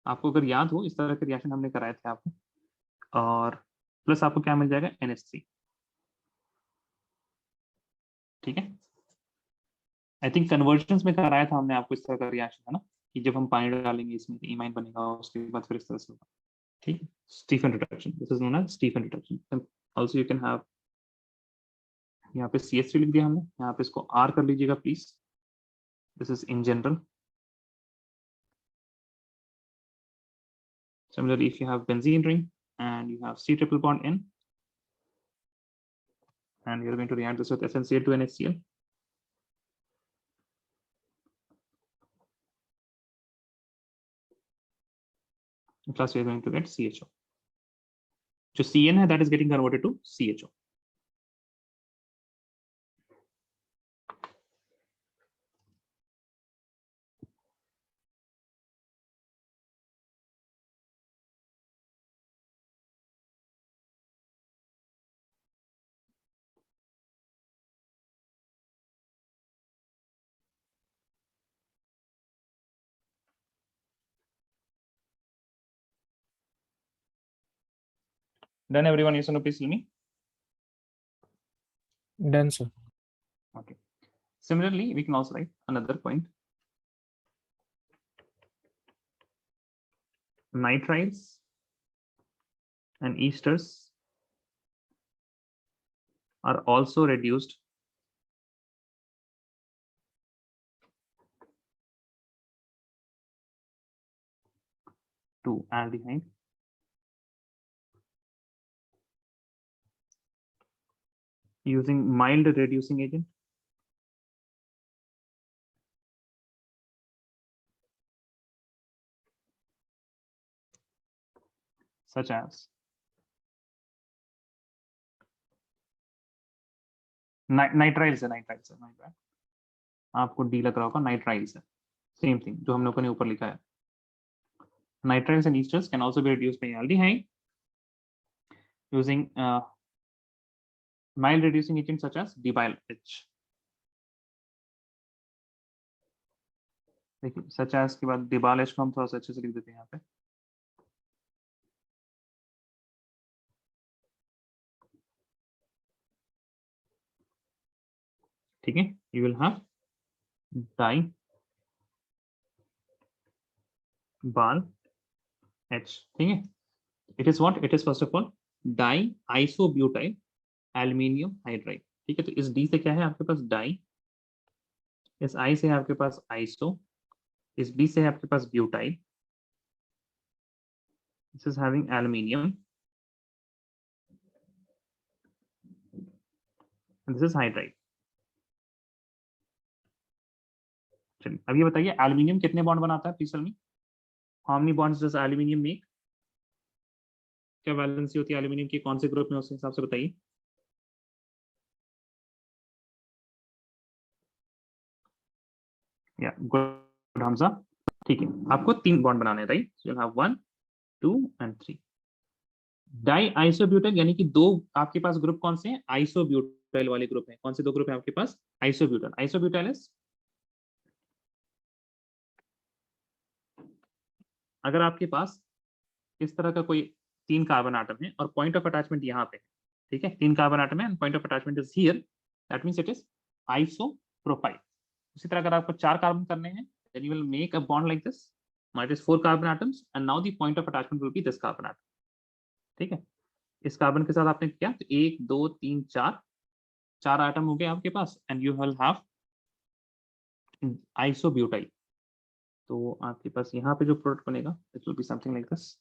आपको अगर याद हो इस तरह के रिएक्शन हमने कराए थे आपको. और प्लस आपको क्या मिल जाएगा, NH3, ठीक है. आई थिंक कन्वर्जन्स में कराया था हमने आपको इस तरह का रिएक्शन, है ना, कि जब हम पानी डालेंगे इसमें इमाइन बनेगा, उसके बाद फिर इस तरह से होगा, ठीक है. Stephen reduction, this is known as Stephen reduction. Also you can have, यहाँ पे CH3 लिख दिया हमने, यहाँ पे इसको R कर लीजिएगा please. This is in general. Similarly, if you have benzene ring and you have C triple bond N, and you're going to react this with SnCl2 and HCl. Plus, you're going to get CHO. So CN that is getting converted to CHO. Done, everyone? Yes or no? Please tell me. Done, sir. Okay. Similarly, we can also write another point. Nitriles and esters are also reduced to aldehyde using mild reducing agent such as nitriles है, nitriles है, nitrile आपको D लग रहा होगा, nitriles है, same thing जो हम लोगों ने ऊपर लिखा है। Nitriles and esters can also be reduced by aldehyde using mild reducing agents such as Debile-H. देखिए such as के बाद Debile-H को हम थोड़ा सा अच्छे से लिख देते हैं यहाँ पे। ठीक है, you will have Dibal-H, ठीक है। It is what? It is first of all diisobutyl aluminium hydride, ठीक है। तो इस D से क्या है आपके पास डाई, इस I से है आपके पास आइसो, इस B से है आपके पास butyl, this is having aluminium and this is hydride। चलिए अब ये बताइए एल्यूमिनियम कितने बॉन्ड बनाता है, please tell me how many bonds does aluminium make. क्या वैलेंसी होती है एल्यूमिनियम की, कौन से ग्रुप में, उस हिसाब से बताइए। या गुड हमजा, ठीक है। आपको 3 बॉन्ड बनाने हैं, right. You will have 1 2 and 3। Die isobutyl यानी कि 2 आपके पास ग्रुप कौन से हैं, आइसोब्यूटाइल वाले ग्रुप हैं। कौन से 2 ग्रुप हैं आपके पास, आइसोब्यूटाइल। आइसोब्यूटाइल इज, अगर आपके पास इस तरह का कोई 3 कार्बन आटम है और पॉइंट ऑफ अटैचमेंट यहाँ पे है, ठीक है, 3 कार्बन आटम है and point of attachment is here, that means it is isopropyl. उसी तरह अगर आपको 4 कार्बन करने हैं, then you will make a bond like this, it is 4 carbon atoms and now the point of attachment will be this carbon atom, ठीक है। इस carbon के साथ आपने किया तो 1 2 3 4 आइटम हो गए आपके पास and you will have isobutyl. तो आपके पास यहाँ पे जो प्रोडक्ट बनेगा it will be something like this.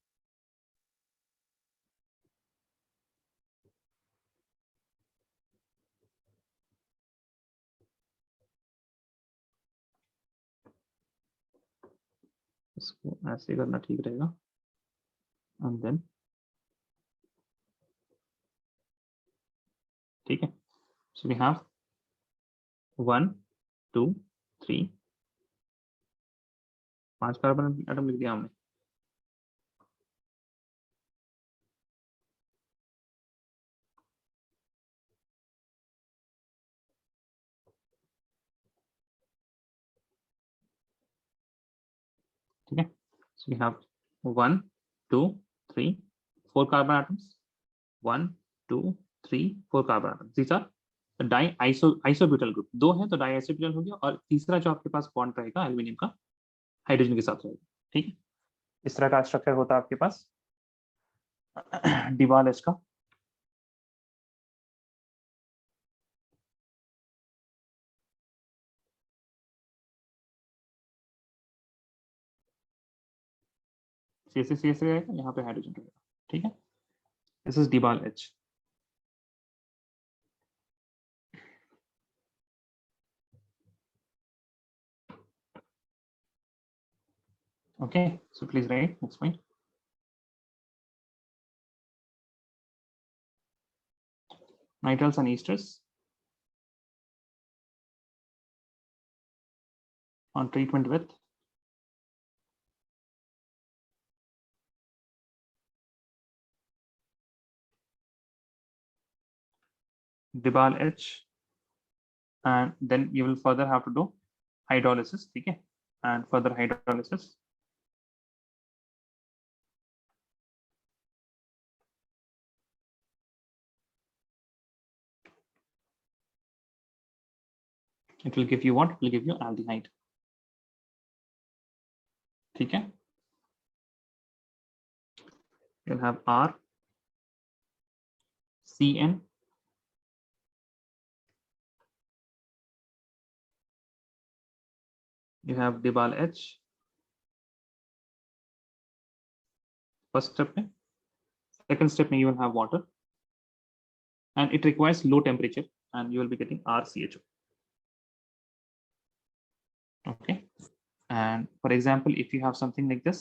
इसको ऐसे करना ठीक रहेगा एंड देन, ठीक है। So we have 1 2 3 5 carbon atom लिख दिया हमने। ठीक है, so we have 1 2 3 4 carbon atoms, 1 2 3 4 carbon atoms, these are di isobutyl group. 2 है तो डाई आइसोब्यूटाइल हो गया और तीसरा जो आपके पास बॉन्ड रहेगा एल्यूमिनियम का, हाइड्रोजन के साथ रहेगा, ठीक है। इस तरह का स्ट्रक्चर होता है आपके पास डिबाल-H का। CH रहेगा, यहाँ पे हाइड्रोजन रहेगा, ठीक है। This is DIBAL. Okay, so please write next point. Nitriles and esters on treatment with Debal-H, and then you will further have to do hydrolysis, ठीक है, and further hydrolysis it will give you what, it will give you aldehyde, ठीक है। you'll have R CN you have Debal-H first step में, second step में you will have water and it requires low temperature and you will be getting RCHO, okay। And for example, if you have something like this,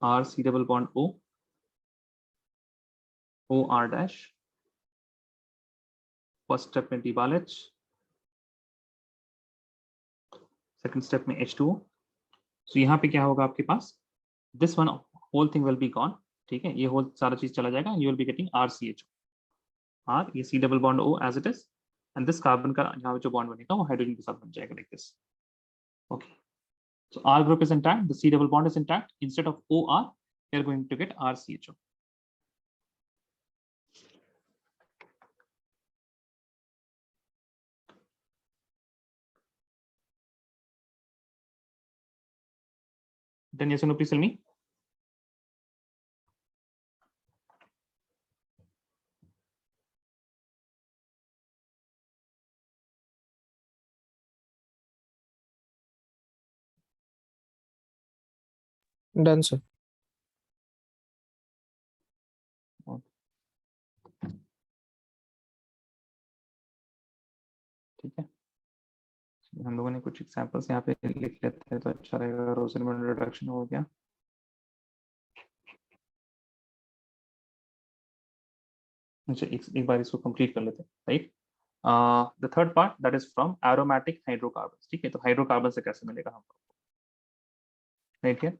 R C double bond O OR dash, first step में DBALH, second step में H2O. So यहाँ पे क्या होगा आपके पास, this one whole thing will be gone. ठीक है, ये whole सारा चीज चला जाएगा. You will be getting RCHO. R, ये C double bond O as it is, and this carbon का यहाँ जो bond बनेगा वो हाइड्रोजन के साथ बन जाएगा like this. Okay. So R group is intact, the C double bond is intact. Instead of OR, we are going to get RCHO. Then yes or no, please tell me. Done, sir. ठीक है, हम लोगों ने कुछ examples यहाँ पे लिख लेते हैं तो अच्छा रहेगा. रोजनबर्ग रिडक्शन हो गया. अच्छा, एक बार इसको कंप्लीट कर लेते हैं, right. The third part that is from aromatic hydrocarbons. ठीक है, तो हाइड्रोकार्बन से कैसे मिलेगा हमको, right here.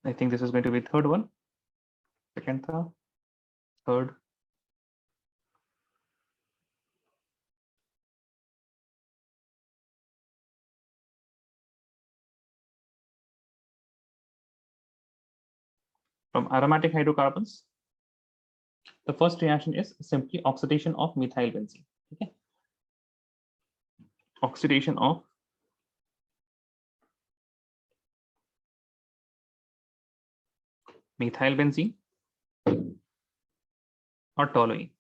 I think this is going to be third one. Second था, third, from aromatic hydrocarbons. The first reaction is simply oxidation of methyl benzene. Okay, oxidation of methyl benzene or toluene.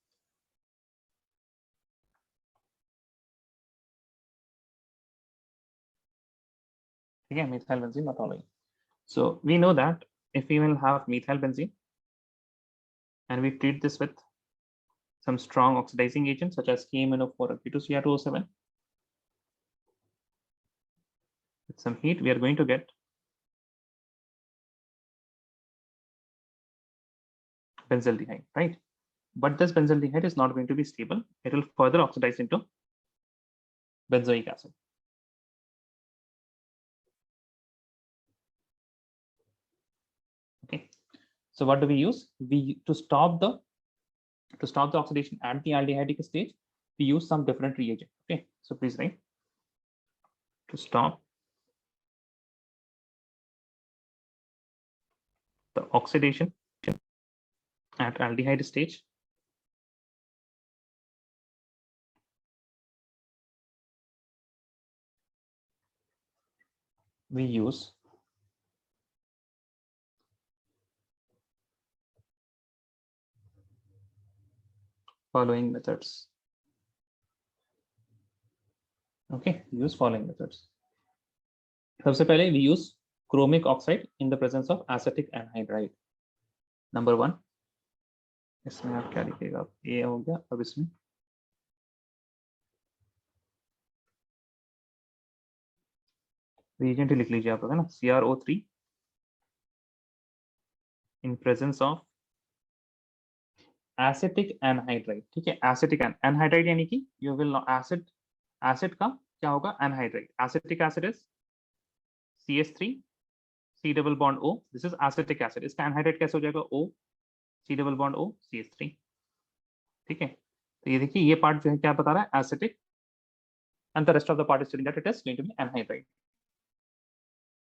Again, methyl benzene or toluene. So we know that if we will have methyl benzene and we treat this with some strong oxidizing agents such as KMnO4 or K2Cr2O7, with some heat, we are going to get benzaldehyde, right? But this benzaldehyde is not going to be stable. It will further oxidize into benzoic acid. Okay, so what do we use? We to stop the oxidation at the aldehydic stage, we use some different reagent. Okay, so please write to stop the oxidation at aldehyde stage. We use following methods. Okay, use following methods. सबसे पहले we use chromic oxide in the presence of acetic anhydride. Number 1. इसमें आप क्या लिखिएगा, A हो गया. अब इसमें reagent लिख लीजिए आप लोग, है ना, CrO3 in presence of acetic anhydride. ठीक है, acetic anhydride यानी कि you will know acid का क्या होगा, anhydride. Acetic acid is CH3 C double bond O. This is acetic acid. इसका anhydride कैसे हो जाएगा, O C double bond O CH3. ठीक है, तो ये देखिए ये पार्ट जो है क्या बता रहा है, acetic, and the rest of the part is telling that it is going to be anhydride.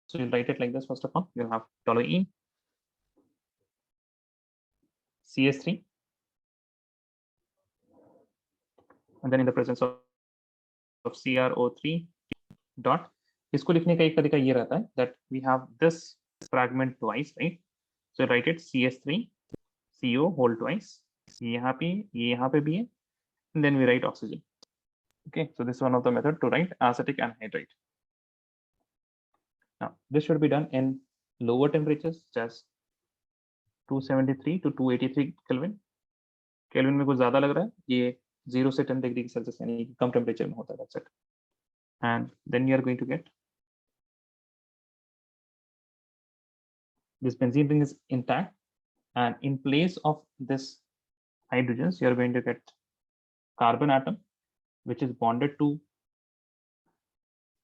So you'll write it like this. First of all, you'll have toluene, CH3, and then in the presence of CrO3 dot, इसको लिखने का एक तरीका ये रहता है that we have this fragment twice, right? So write it CH3 CO whole twice. ये यहाँ पे भी है, and then we write oxygen. Okay, so this is one of the method to write acetic anhydride. Now this should be done in lower temperatures, such as 273 to 283 Kelvin. Kelvin में कुछ ज्यादा लग रहा है, ये 0 से 10 डिग्री सेल्सियस यानी कम temperature में होता है. That's it. And then you are going to get this benzene ring is intact, and in place of this hydrogens, you are going to get carbon atom, which is bonded to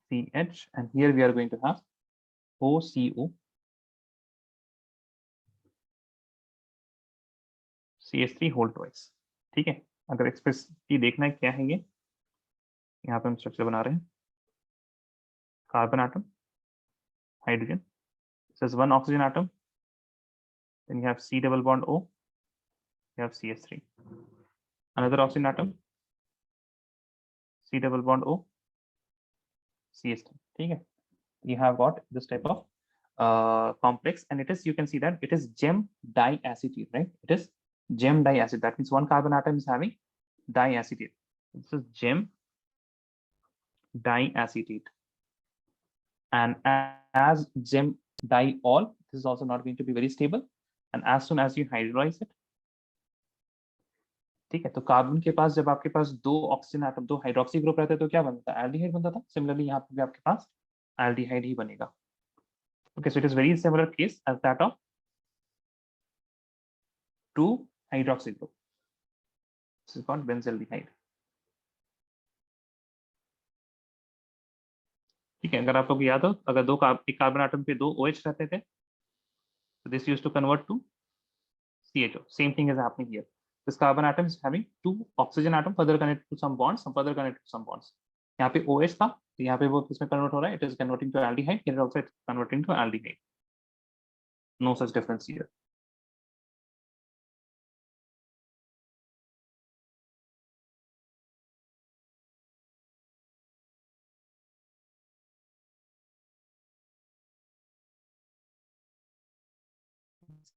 CH, and here we are going to have OCO, CH3 whole twice. ठीक है, अगर एक्सप्रेसिटी देखना है क्या है ये, यहाँ पे हम स्ट्रक्चर बना रहे हैं. Carbon atom, hydrogen. This is one oxygen atom. Then you have C double bond O. You have CH3. Another oxygen atom. C double bond O. CH3. Okay. You have got this type of complex, and it is, you can see that it is gem diacetate, right? It is gem diacetate. That means one carbon atom is having diacetate. This is gem diacetate. And as gem diol, this is also not going to be very stable. And as soon as you hydrolyze it, ठीक है, तो carbon के पास जब आपके पास दो oxygen atom, दो hydroxy group रहते हैं तो क्या बनता है? एल्डिहाइड बनता था. सिमिलरली यहाँ पे भी आपके पास एल्डिहाइड ही बनेगा. Okay, so it is very similar case as that of 2-hydroxy group. This is called benzaldehyde. ठीक है, अगर आप लोग याद हो, अगर एक कार्बन आटम पे दो OH रहते थे, so this used to convert to CHO. Same thing is happening here. This carbon atom is having two oxygen atom further connected to some bonds, some further connected to some bonds. यहाँ पे OH था, तो यहाँ पे वो किसमें convert हो रहा है? It is converting to aldehyde. Here also it's converting to aldehyde. No such difference here.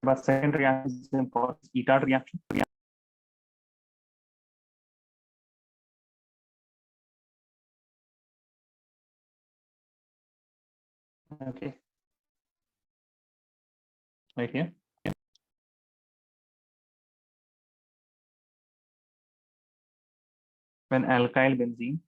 But second reaction is important. Etard reaction. Okay. Right here. When alkyl benzene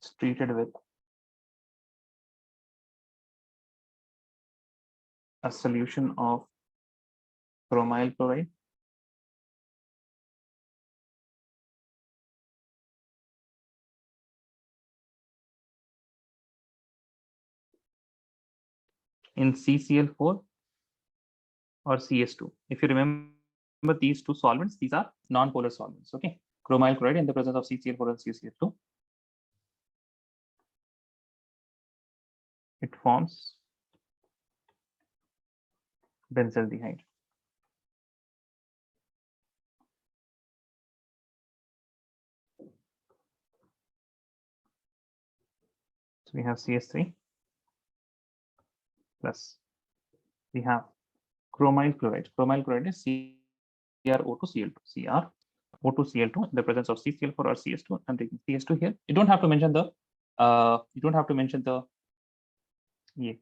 is treated with a solution of chromyl chloride, in CCl4 or CS2. If you remember these two solvents, these are non-polar solvents. Okay, chromyl chloride in the presence of CCl4 and CCl2, it forms benzaldehyde. So we have CS3 plus we have chromyl chloride. Chromyl chloride is CrO2Cl2. CrO2Cl2 in the presence of CCl4 or CS2. I'm taking CS2 here. You don't have to mention the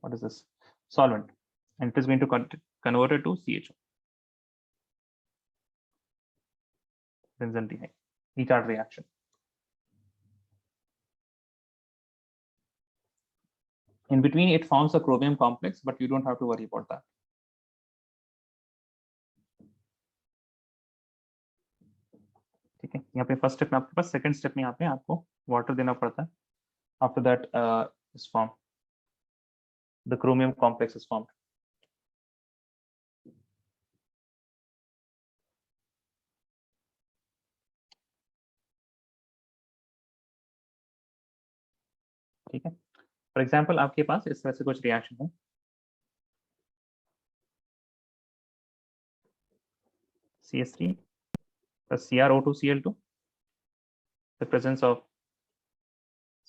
what is this solvent, and it is going to convert it to CHO. Benzaldehyde, Etard reaction. In between, it forms a chromium complex, but you don't have to worry about that. ठीक है, यहाँ पे first step में आपके पास, second step में यहाँ पे आपको वाटर देना पड़ता है. After that is formed, the chromium complex is formed. ठीक है, फॉर एग्जाम्पल आपके पास इस तरह से कुछ रिएक्शन है. CS3 plus CrO2Cl2, the presence of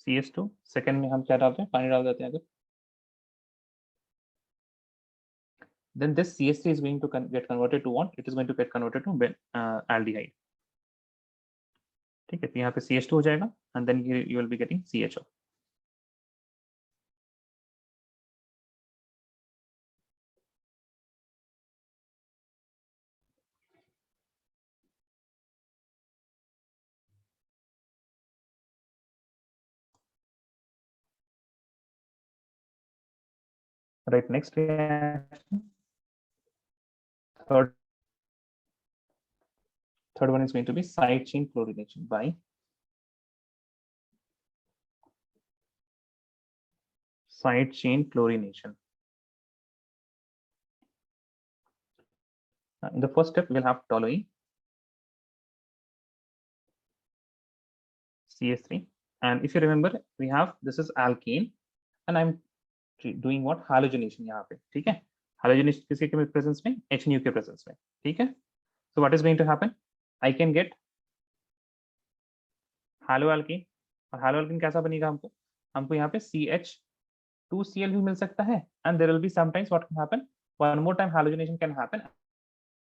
CS2. Second में हम क्या डालते हैं? पानी डाल देते हैं. अगर then this CS3 is going to get converted to what? It is going to get converted to aldehyde. ठीक है, तो यहाँ पे CH2 हो जाएगा, and then you will be getting CHO. Right, next reaction. Third one is going to be side chain chlorination by side chain chlorination. In the first step, we'll have toluene, CH3, and if you remember, we have this is alkane, and I'm doing what halogenation यहाँ पे, ठीक है? Halogenation किसके presence में? H nu के presence में, ठीक है? So what is going to happen? I can get haloalkane, और haloalkane कैसा बनेगा हमको? हमको यहाँ पे CH2Cl भी मिल सकता है, and there will be sometimes what can happen? One more time halogenation can happen,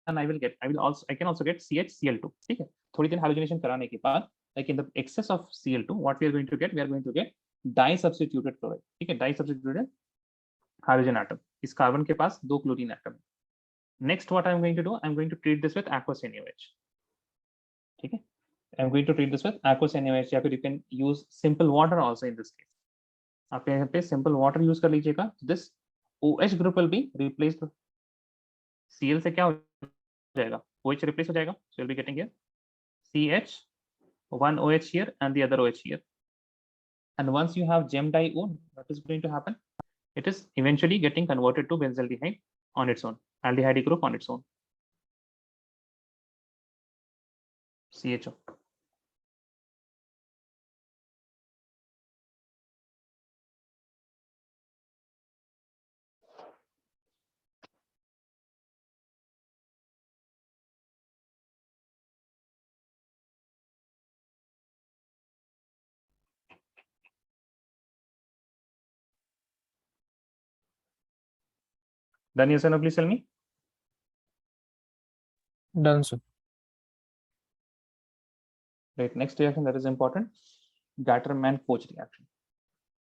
and I can also get CHCl2, ठीक है? थोड़ी देर halogenation कराने के बाद, like in the excess of Cl2, what we are going to get? We are going to get disubstituted chloride, ठीक है? Disubstituted halogen atom. इस carbon के पास 2 क्लोरीन एटम है. Next, what I'm going to do? I'm going to treat this with aqueous NaOH. ठीक है? I'm going to treat this with aqueous NaOH, या फिर you can use simple water also in this case. आप यहाँ पे simple water use कर लीजिएगा. This OH group will be replaced. Cl से क्या हो जाएगा? OH replace हो जाएगा. So you'll be getting here CH, one OH here and the other OH here. And once you have gem di O, what is going to happen? It is eventually getting converted to benzaldehyde on its own, aldehyde group on its own. CHO. Done, yes or no? Please tell me. Done, sir. Right, next reaction that is important, Gattermann-Koch reaction.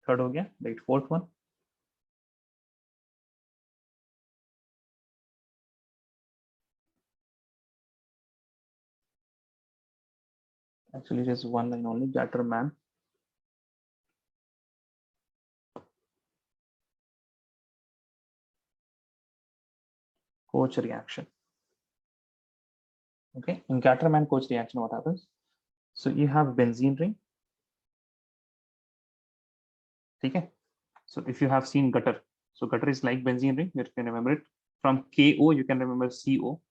Third हो गया. Right, fourth one. Actually, just one line only, Gattermann. Koch reaction. Okay, in Gattermann-Koch reaction, what happens? So you have benzene ring. Okay, so if you have seen gutter, so gutter is like benzene ring. You can remember it from KO. You can remember CO,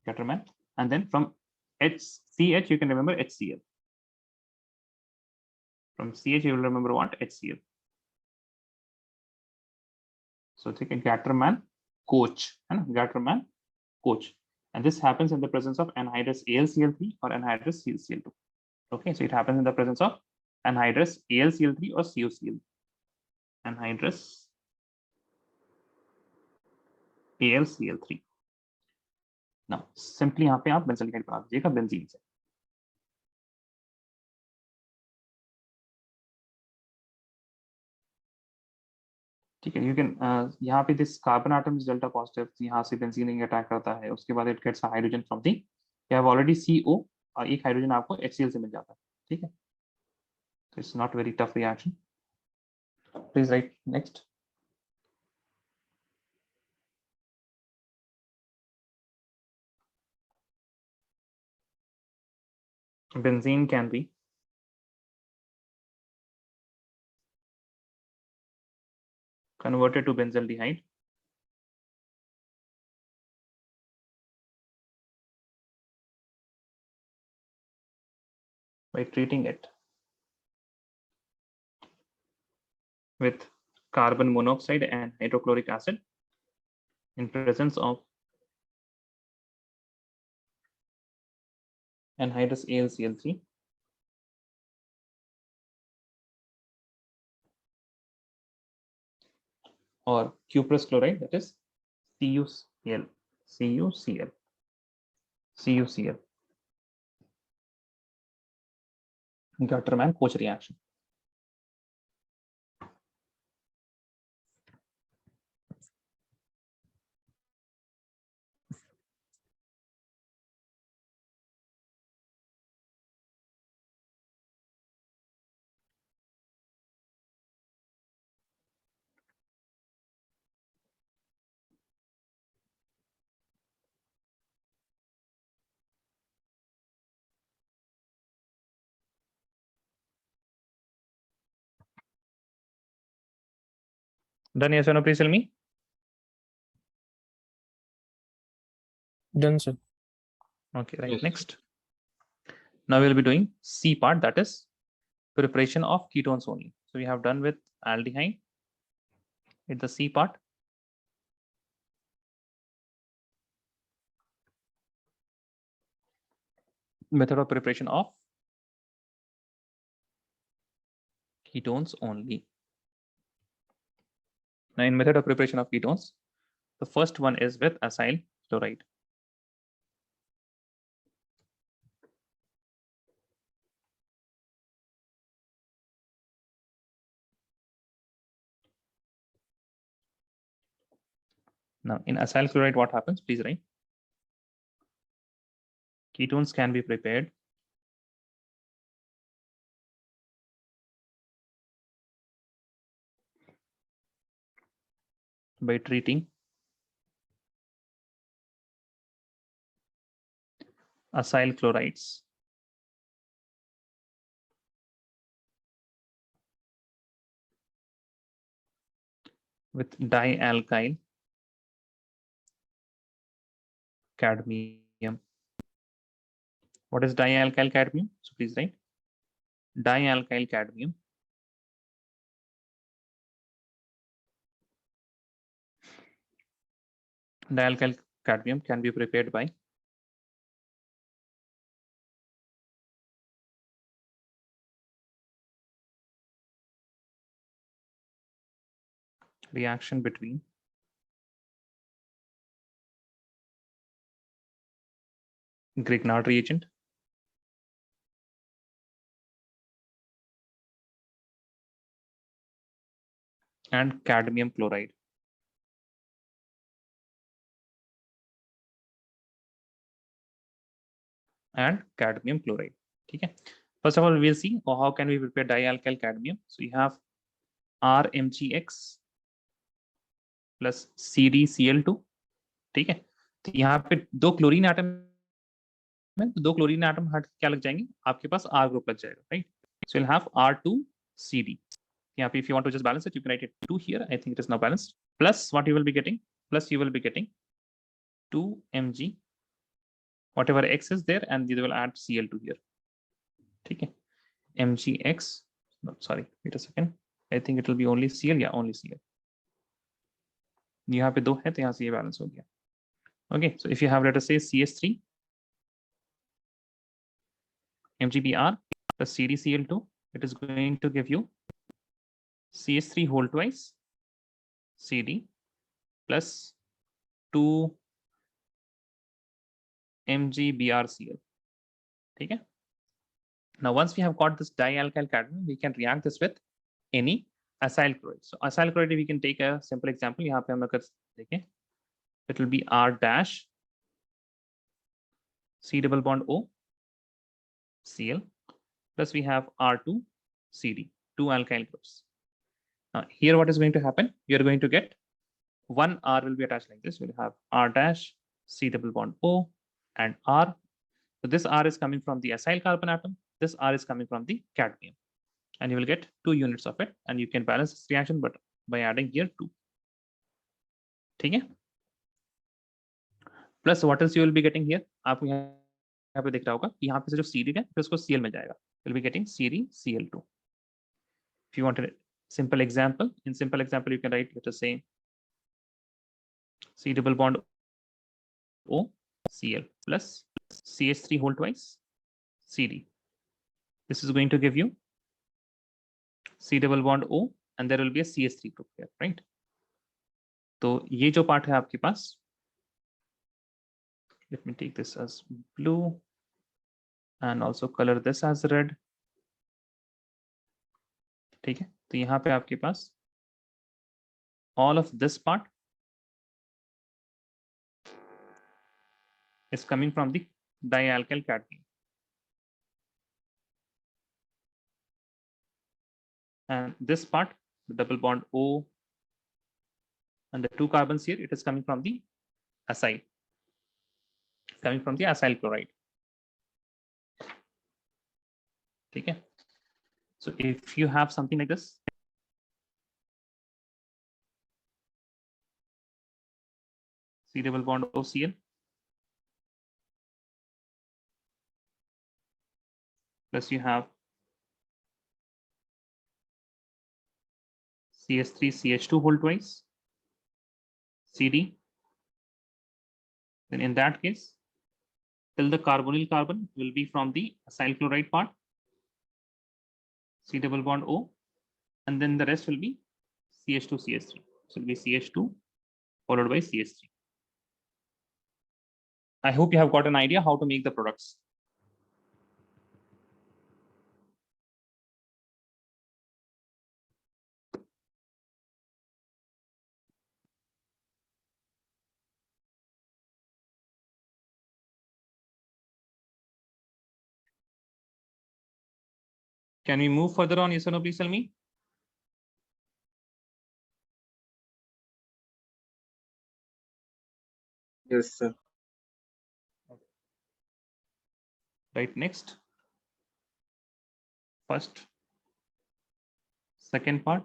Gattermann, and then from HCH you can remember HCl. From CH you will remember what? HCl. So take a Gattermann-Koch and Gattermann-Koch, and this happens in the presence of anhydrous AlCl3 or anhydrous CuCl2. Okay, so it happens in the presence of anhydrous AlCl3 or CuCl. Anhydrous AlCl3. Now, simply यहाँ पे आप benzaldehyde बना दीजिएगा benzene से. ठीक है, you can यहाँ पे this carbon atom is delta positive, यहाँ से बेंजीन रिंग अटैक करता है, उसके बाद it gets a hydrogen from the, you have already CO और एक हाइड्रोजन आपको HCl से मिल जाता है. ठीक है, so it's not very tough reaction. Please write next. Benzene can be converted to benzaldehyde by treating it with carbon monoxide and hydrochloric acid in presence of anhydrous AlCl3 or cuprous chloride, that is CuCl. Gattermann-Koch reaction. Done, yes or no? Please tell me. Done, sir. Okay, right. Yes. Next. Now we'll be doing C part, that is preparation of ketones only. So we have done with aldehyde. It's the C part. Method of preparation of ketones only. Now in method of preparation of ketones, the first one is with acyl chloride. Now in acyl chloride, what happens? Please write. Ketones can be prepared by treating acyl chlorides with dialkyl cadmium. What is dialkyl cadmium? So please write dialkyl cadmium dialkyl cadmium can be prepared by reaction between Grignard reagent and cadmium chloride. And cadmium chloride. Okay. First of all, we'll see how can we prepare dialkyl cadmium. So you have RMgX plus CdCl2. ठीक है, तो यहाँ पे दो chlorine atom है, तो दो chlorine atom हट क्या लग जाएंगे, आपके पास R ग्रुप लग जाएगा, right. So you'll have R2CD. यहाँ पे if you want to just balance it, you can write it 2 here. I think it is now balanced. Plus what you will be getting? Plus you will be getting 2 Mg, whatever X is there, and you will add Cl2 here. ठीक है, MgX. No, sorry, wait a second. I think it will be only Cl. Yeah, only Cl. यहाँ पे दो है, तो यहाँ से ये बैलेंस हो गया. Okay, so if you have, let us say, CS3 MgBr plus CdCl2, it is going to give you CS3 whole twice Cd plus 2 MgBrCl. ठीक है. Now once we have got this dialkyl cadmium, we can react this with any acyl chloride. So acyl chloride, we can take a simple example. यहाँ पे हम अगर देखें, it will be R dash C double bond O Cl plus we have R2 CD, 2 alkyl groups. Now here what is going to happen? You are going to get one R will be attached like this. We'll have R dash C double bond O and R. So this R is coming from the acyl carbon atom. This R is coming from the cadmium. And you will get 2 units of it. And you can balance this reaction but by adding here 2. ठीक है. Plus what else you will be getting here? आपको यहाँ पे दिख रहा होगा कि यहाँ पे से जो CD है, फिर उसको Cl मिल जाएगा. You'll be getting CdCl2. If you want a simple example, in simple example you can write, let us say, C double bond O Cl plus CH3 whole twice CD. This is going to give you C double bond O and there will be a CH3 group here, right? तो ये जो part है आपके पास, let me take this as blue and also color this as red. ठीक है, तो यहाँ पे आपके पास all of this part is coming from the dialkyl cadmium. And this part, the double bond O and the 2 carbons here, it is coming from the acyl, coming from the acyl chloride. Okay. So if you have something like this, C double bond OCl plus you have CH3CH2 whole twice CD. Then in that case, till the carbonyl carbon will be from the acyl chloride part, C double bond O, and then the rest will be CH2 CH3. So it will be CH2 followed by CH3. I hope you have got an idea how to make the products. Can we move further on? Yes or no, please tell me. Yes, sir. Right, next. First, second part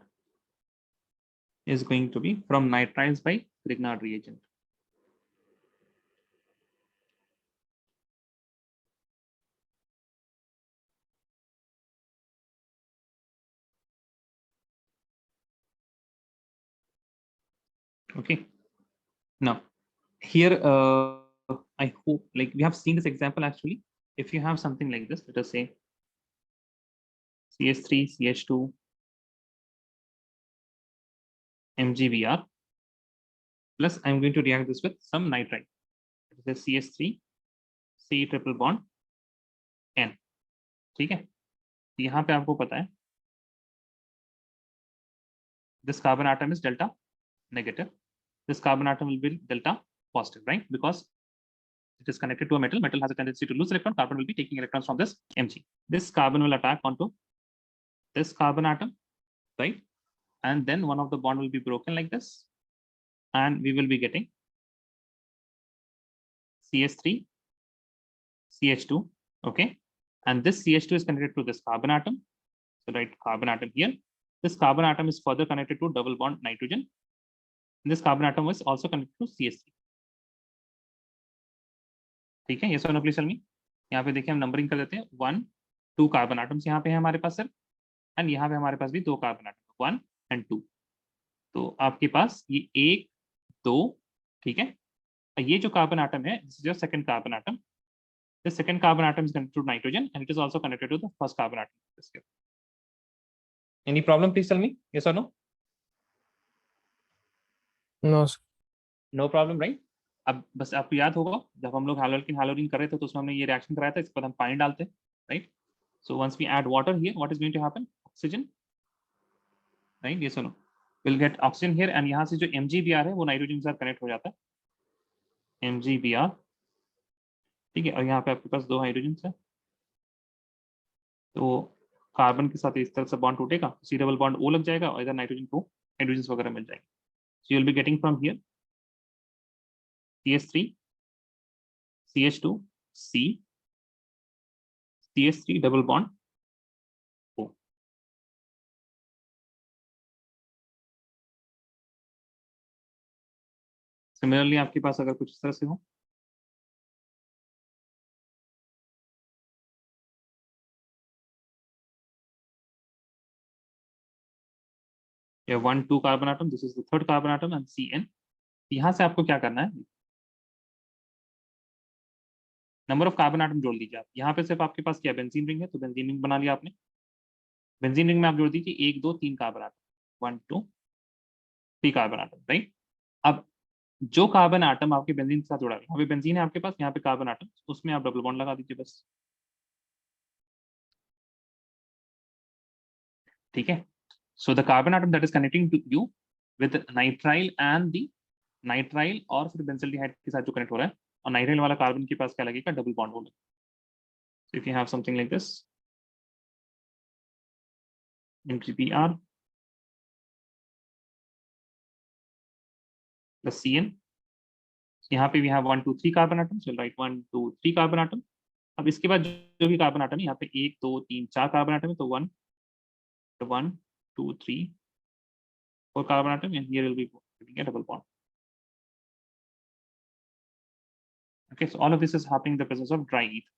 is going to be from nitriles by Grignard reagent. Okay. Now, here, I hope like we have seen this example actually. If you have something like this, let us say CH3, CH2, MgBr, plus I'm going to react this with some nitrite. It is CH3, C triple bond, N. ठीक है, यहाँ पे आपको पता है this carbon atom is delta negative, this carbon atom will be delta positive, right? Because it is connected to a metal. Metal has a tendency to lose electron. Carbon will be taking electrons from this Mg. This carbon will attack onto this carbon atom, right? And then one of the bond will be broken like this, and we will be getting CH3, CH2, okay? And this CH2 is connected to this carbon atom. So write carbon atom here. This carbon atom is further connected to double bond nitrogen. And this carbon atom is also connected to CH3. ठीक है, ये so please tell मी. यहाँ पे देखिए हम numbering कर देते हैं. 1 2 कार्बन आटम्स यहाँ पे है हमारे पास सर, एंड यहाँ पे हमारे पास भी 2 कार्बन आटम 1 and 2. तो आपके पास ये 1 2, ठीक है. ये जो कार्बन आटम है, this is your second carbon atom. The second carbon atom is connected to nitrogen and it is also connected to the first carbon atom. Any problem? Please tell me. Yes or no? No, sir. No problem, right? अब बस आपको याद होगा जब हम लोग हैलोल्किन हैलोरीन कर रहे थे तो उसमें हमने ये रिएक्शन कराया था. इसके बाद हम पानी डालते हैं, right? So once we add water here, what is going to happen? Oxygen, right? Yes or no? We'll get oxygen here and यहाँ से जो MgBr है वो नाइट्रोजन के साथ कनेक्ट हो जाता है. MgBr, ठीक है. और यहाँ पे आपके पास 2 हाइड्रोजन है, तो कार्बन के साथ इस तरह से बॉन्ड टूटेगा, सी डबल बॉन्ड O लग जाएगा और इधर नाइट्रोजन को हाइड्रोजन वगैरह मिल जाएंगे. So you will be getting from here CH3, CH2, C, CH3 double bond O. Similarly आपके पास अगर कुछ इस तरह से हो, या 1 2 carbon atom, this is the third carbon atom and CN. यहाँ से आपको क्या करना है, नंबर ऑफ कार्बन आटम जोड़ लीजिए आप. यहाँ पे सिर्फ आपके पास क्या बेंजीन रिंग है, तो बेंजीन रिंग बना लिया आपने. बेंजीन रिंग में आप जोड़ दीजिए 1 2 3 carbon atom, 1 2 3 carbon atom, right? अब जो कार्बन आटम आपके बेंजीन के साथ जुड़ा है, यहाँ पे बेंजीन है आपके पास, यहाँ पे कार्बन आटम, उसमें आप डबल बॉन्ड लगा दीजिए बस, ठीक है. So the carbon atom that is connecting to you with nitrile and the nitrile और फिर benzaldehyde के साथ जो कनेक्ट हो रहा है, और nitrile वाला कार्बन के पास क्या लगेगा, डबल बॉन्ड होगा. So if you have something like this, MgBr plus CN, यहाँ पे we have 1 2 3 carbon atom. So write 1 2 3 carbon atom. अब इसके बाद जो भी कार्बन आटम है, यहाँ पे 1 2 3 4 कार्बन आटम है, तो 1 2 3 4 carbon atom, and here will be double bond. Okay, so all of this is happening in the presence of dry ether.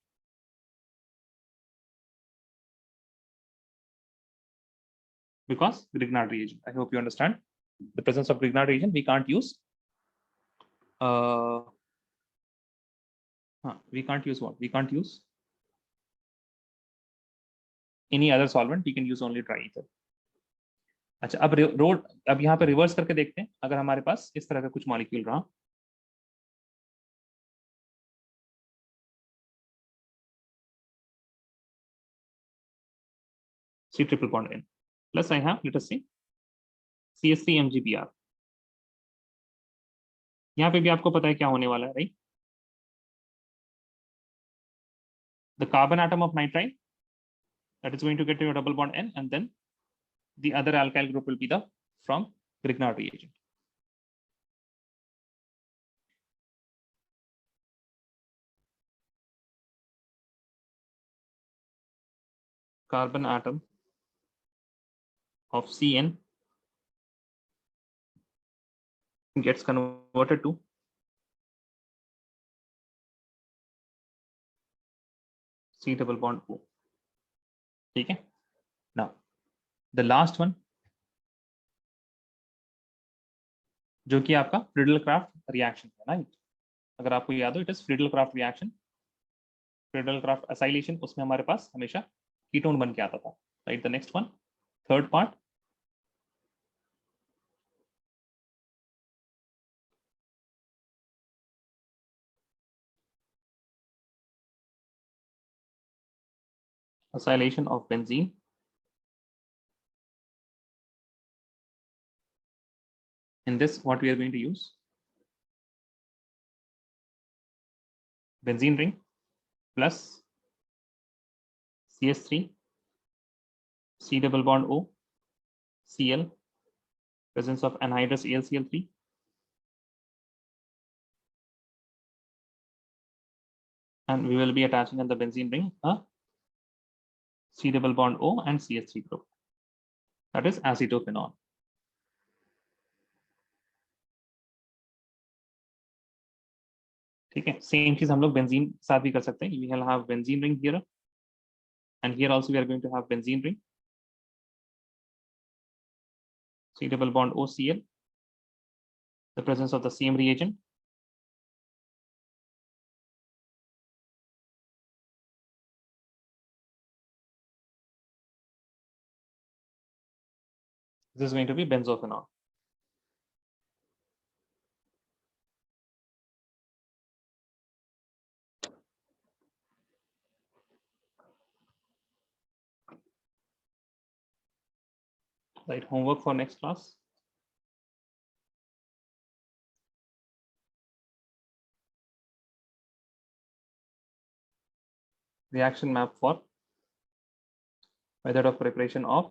Because Grignard reagent. I hope you understand. The presence of Grignard reagent, we can't use. We can't use what? We can't use any other solvent. We can use only dry ether. अच्छा, अब यहाँ पे reverse करके देखते हैं. अगर हमारे पास इस तरह का कुछ मॉलिक्यूल रहा, C triple bond N plus I have, let us see, CH3 MgBr. यहाँ पे भी आपको पता है क्या होने वाला है, right? The carbon atom of nitride that is going to get your double bond N, and then the other alkyl group will be the from Grignard reagent. Carbon atom of Cn gets converted to C double bond O. ठीक है? Now the last one, जो कि आपका Friedel-Crafts reaction है, right? अगर आपको याद हो, it is Friedel-Crafts reaction. Friedel-Crafts acylation, उसमें हमारे पास हमेशा कीटोन बन के आता था, right? The next one, third part, acylation of benzene. In this, what we are going to use? Benzene ring plus CH3, C double bond O, Cl, presence of anhydrous AlCl3, and we will be attaching on the benzene ring a C double bond O and CH3 group. That is acetophenone. ठीक है, same चीज हम लोग benzene साथ भी कर सकते हैं. We will have benzene ring here, and here also we are going to have benzene ring, C double bond OCl, the presence of the same reagent. This is going to be benzophenone. Right, homework for next class. Reaction map for method of preparation of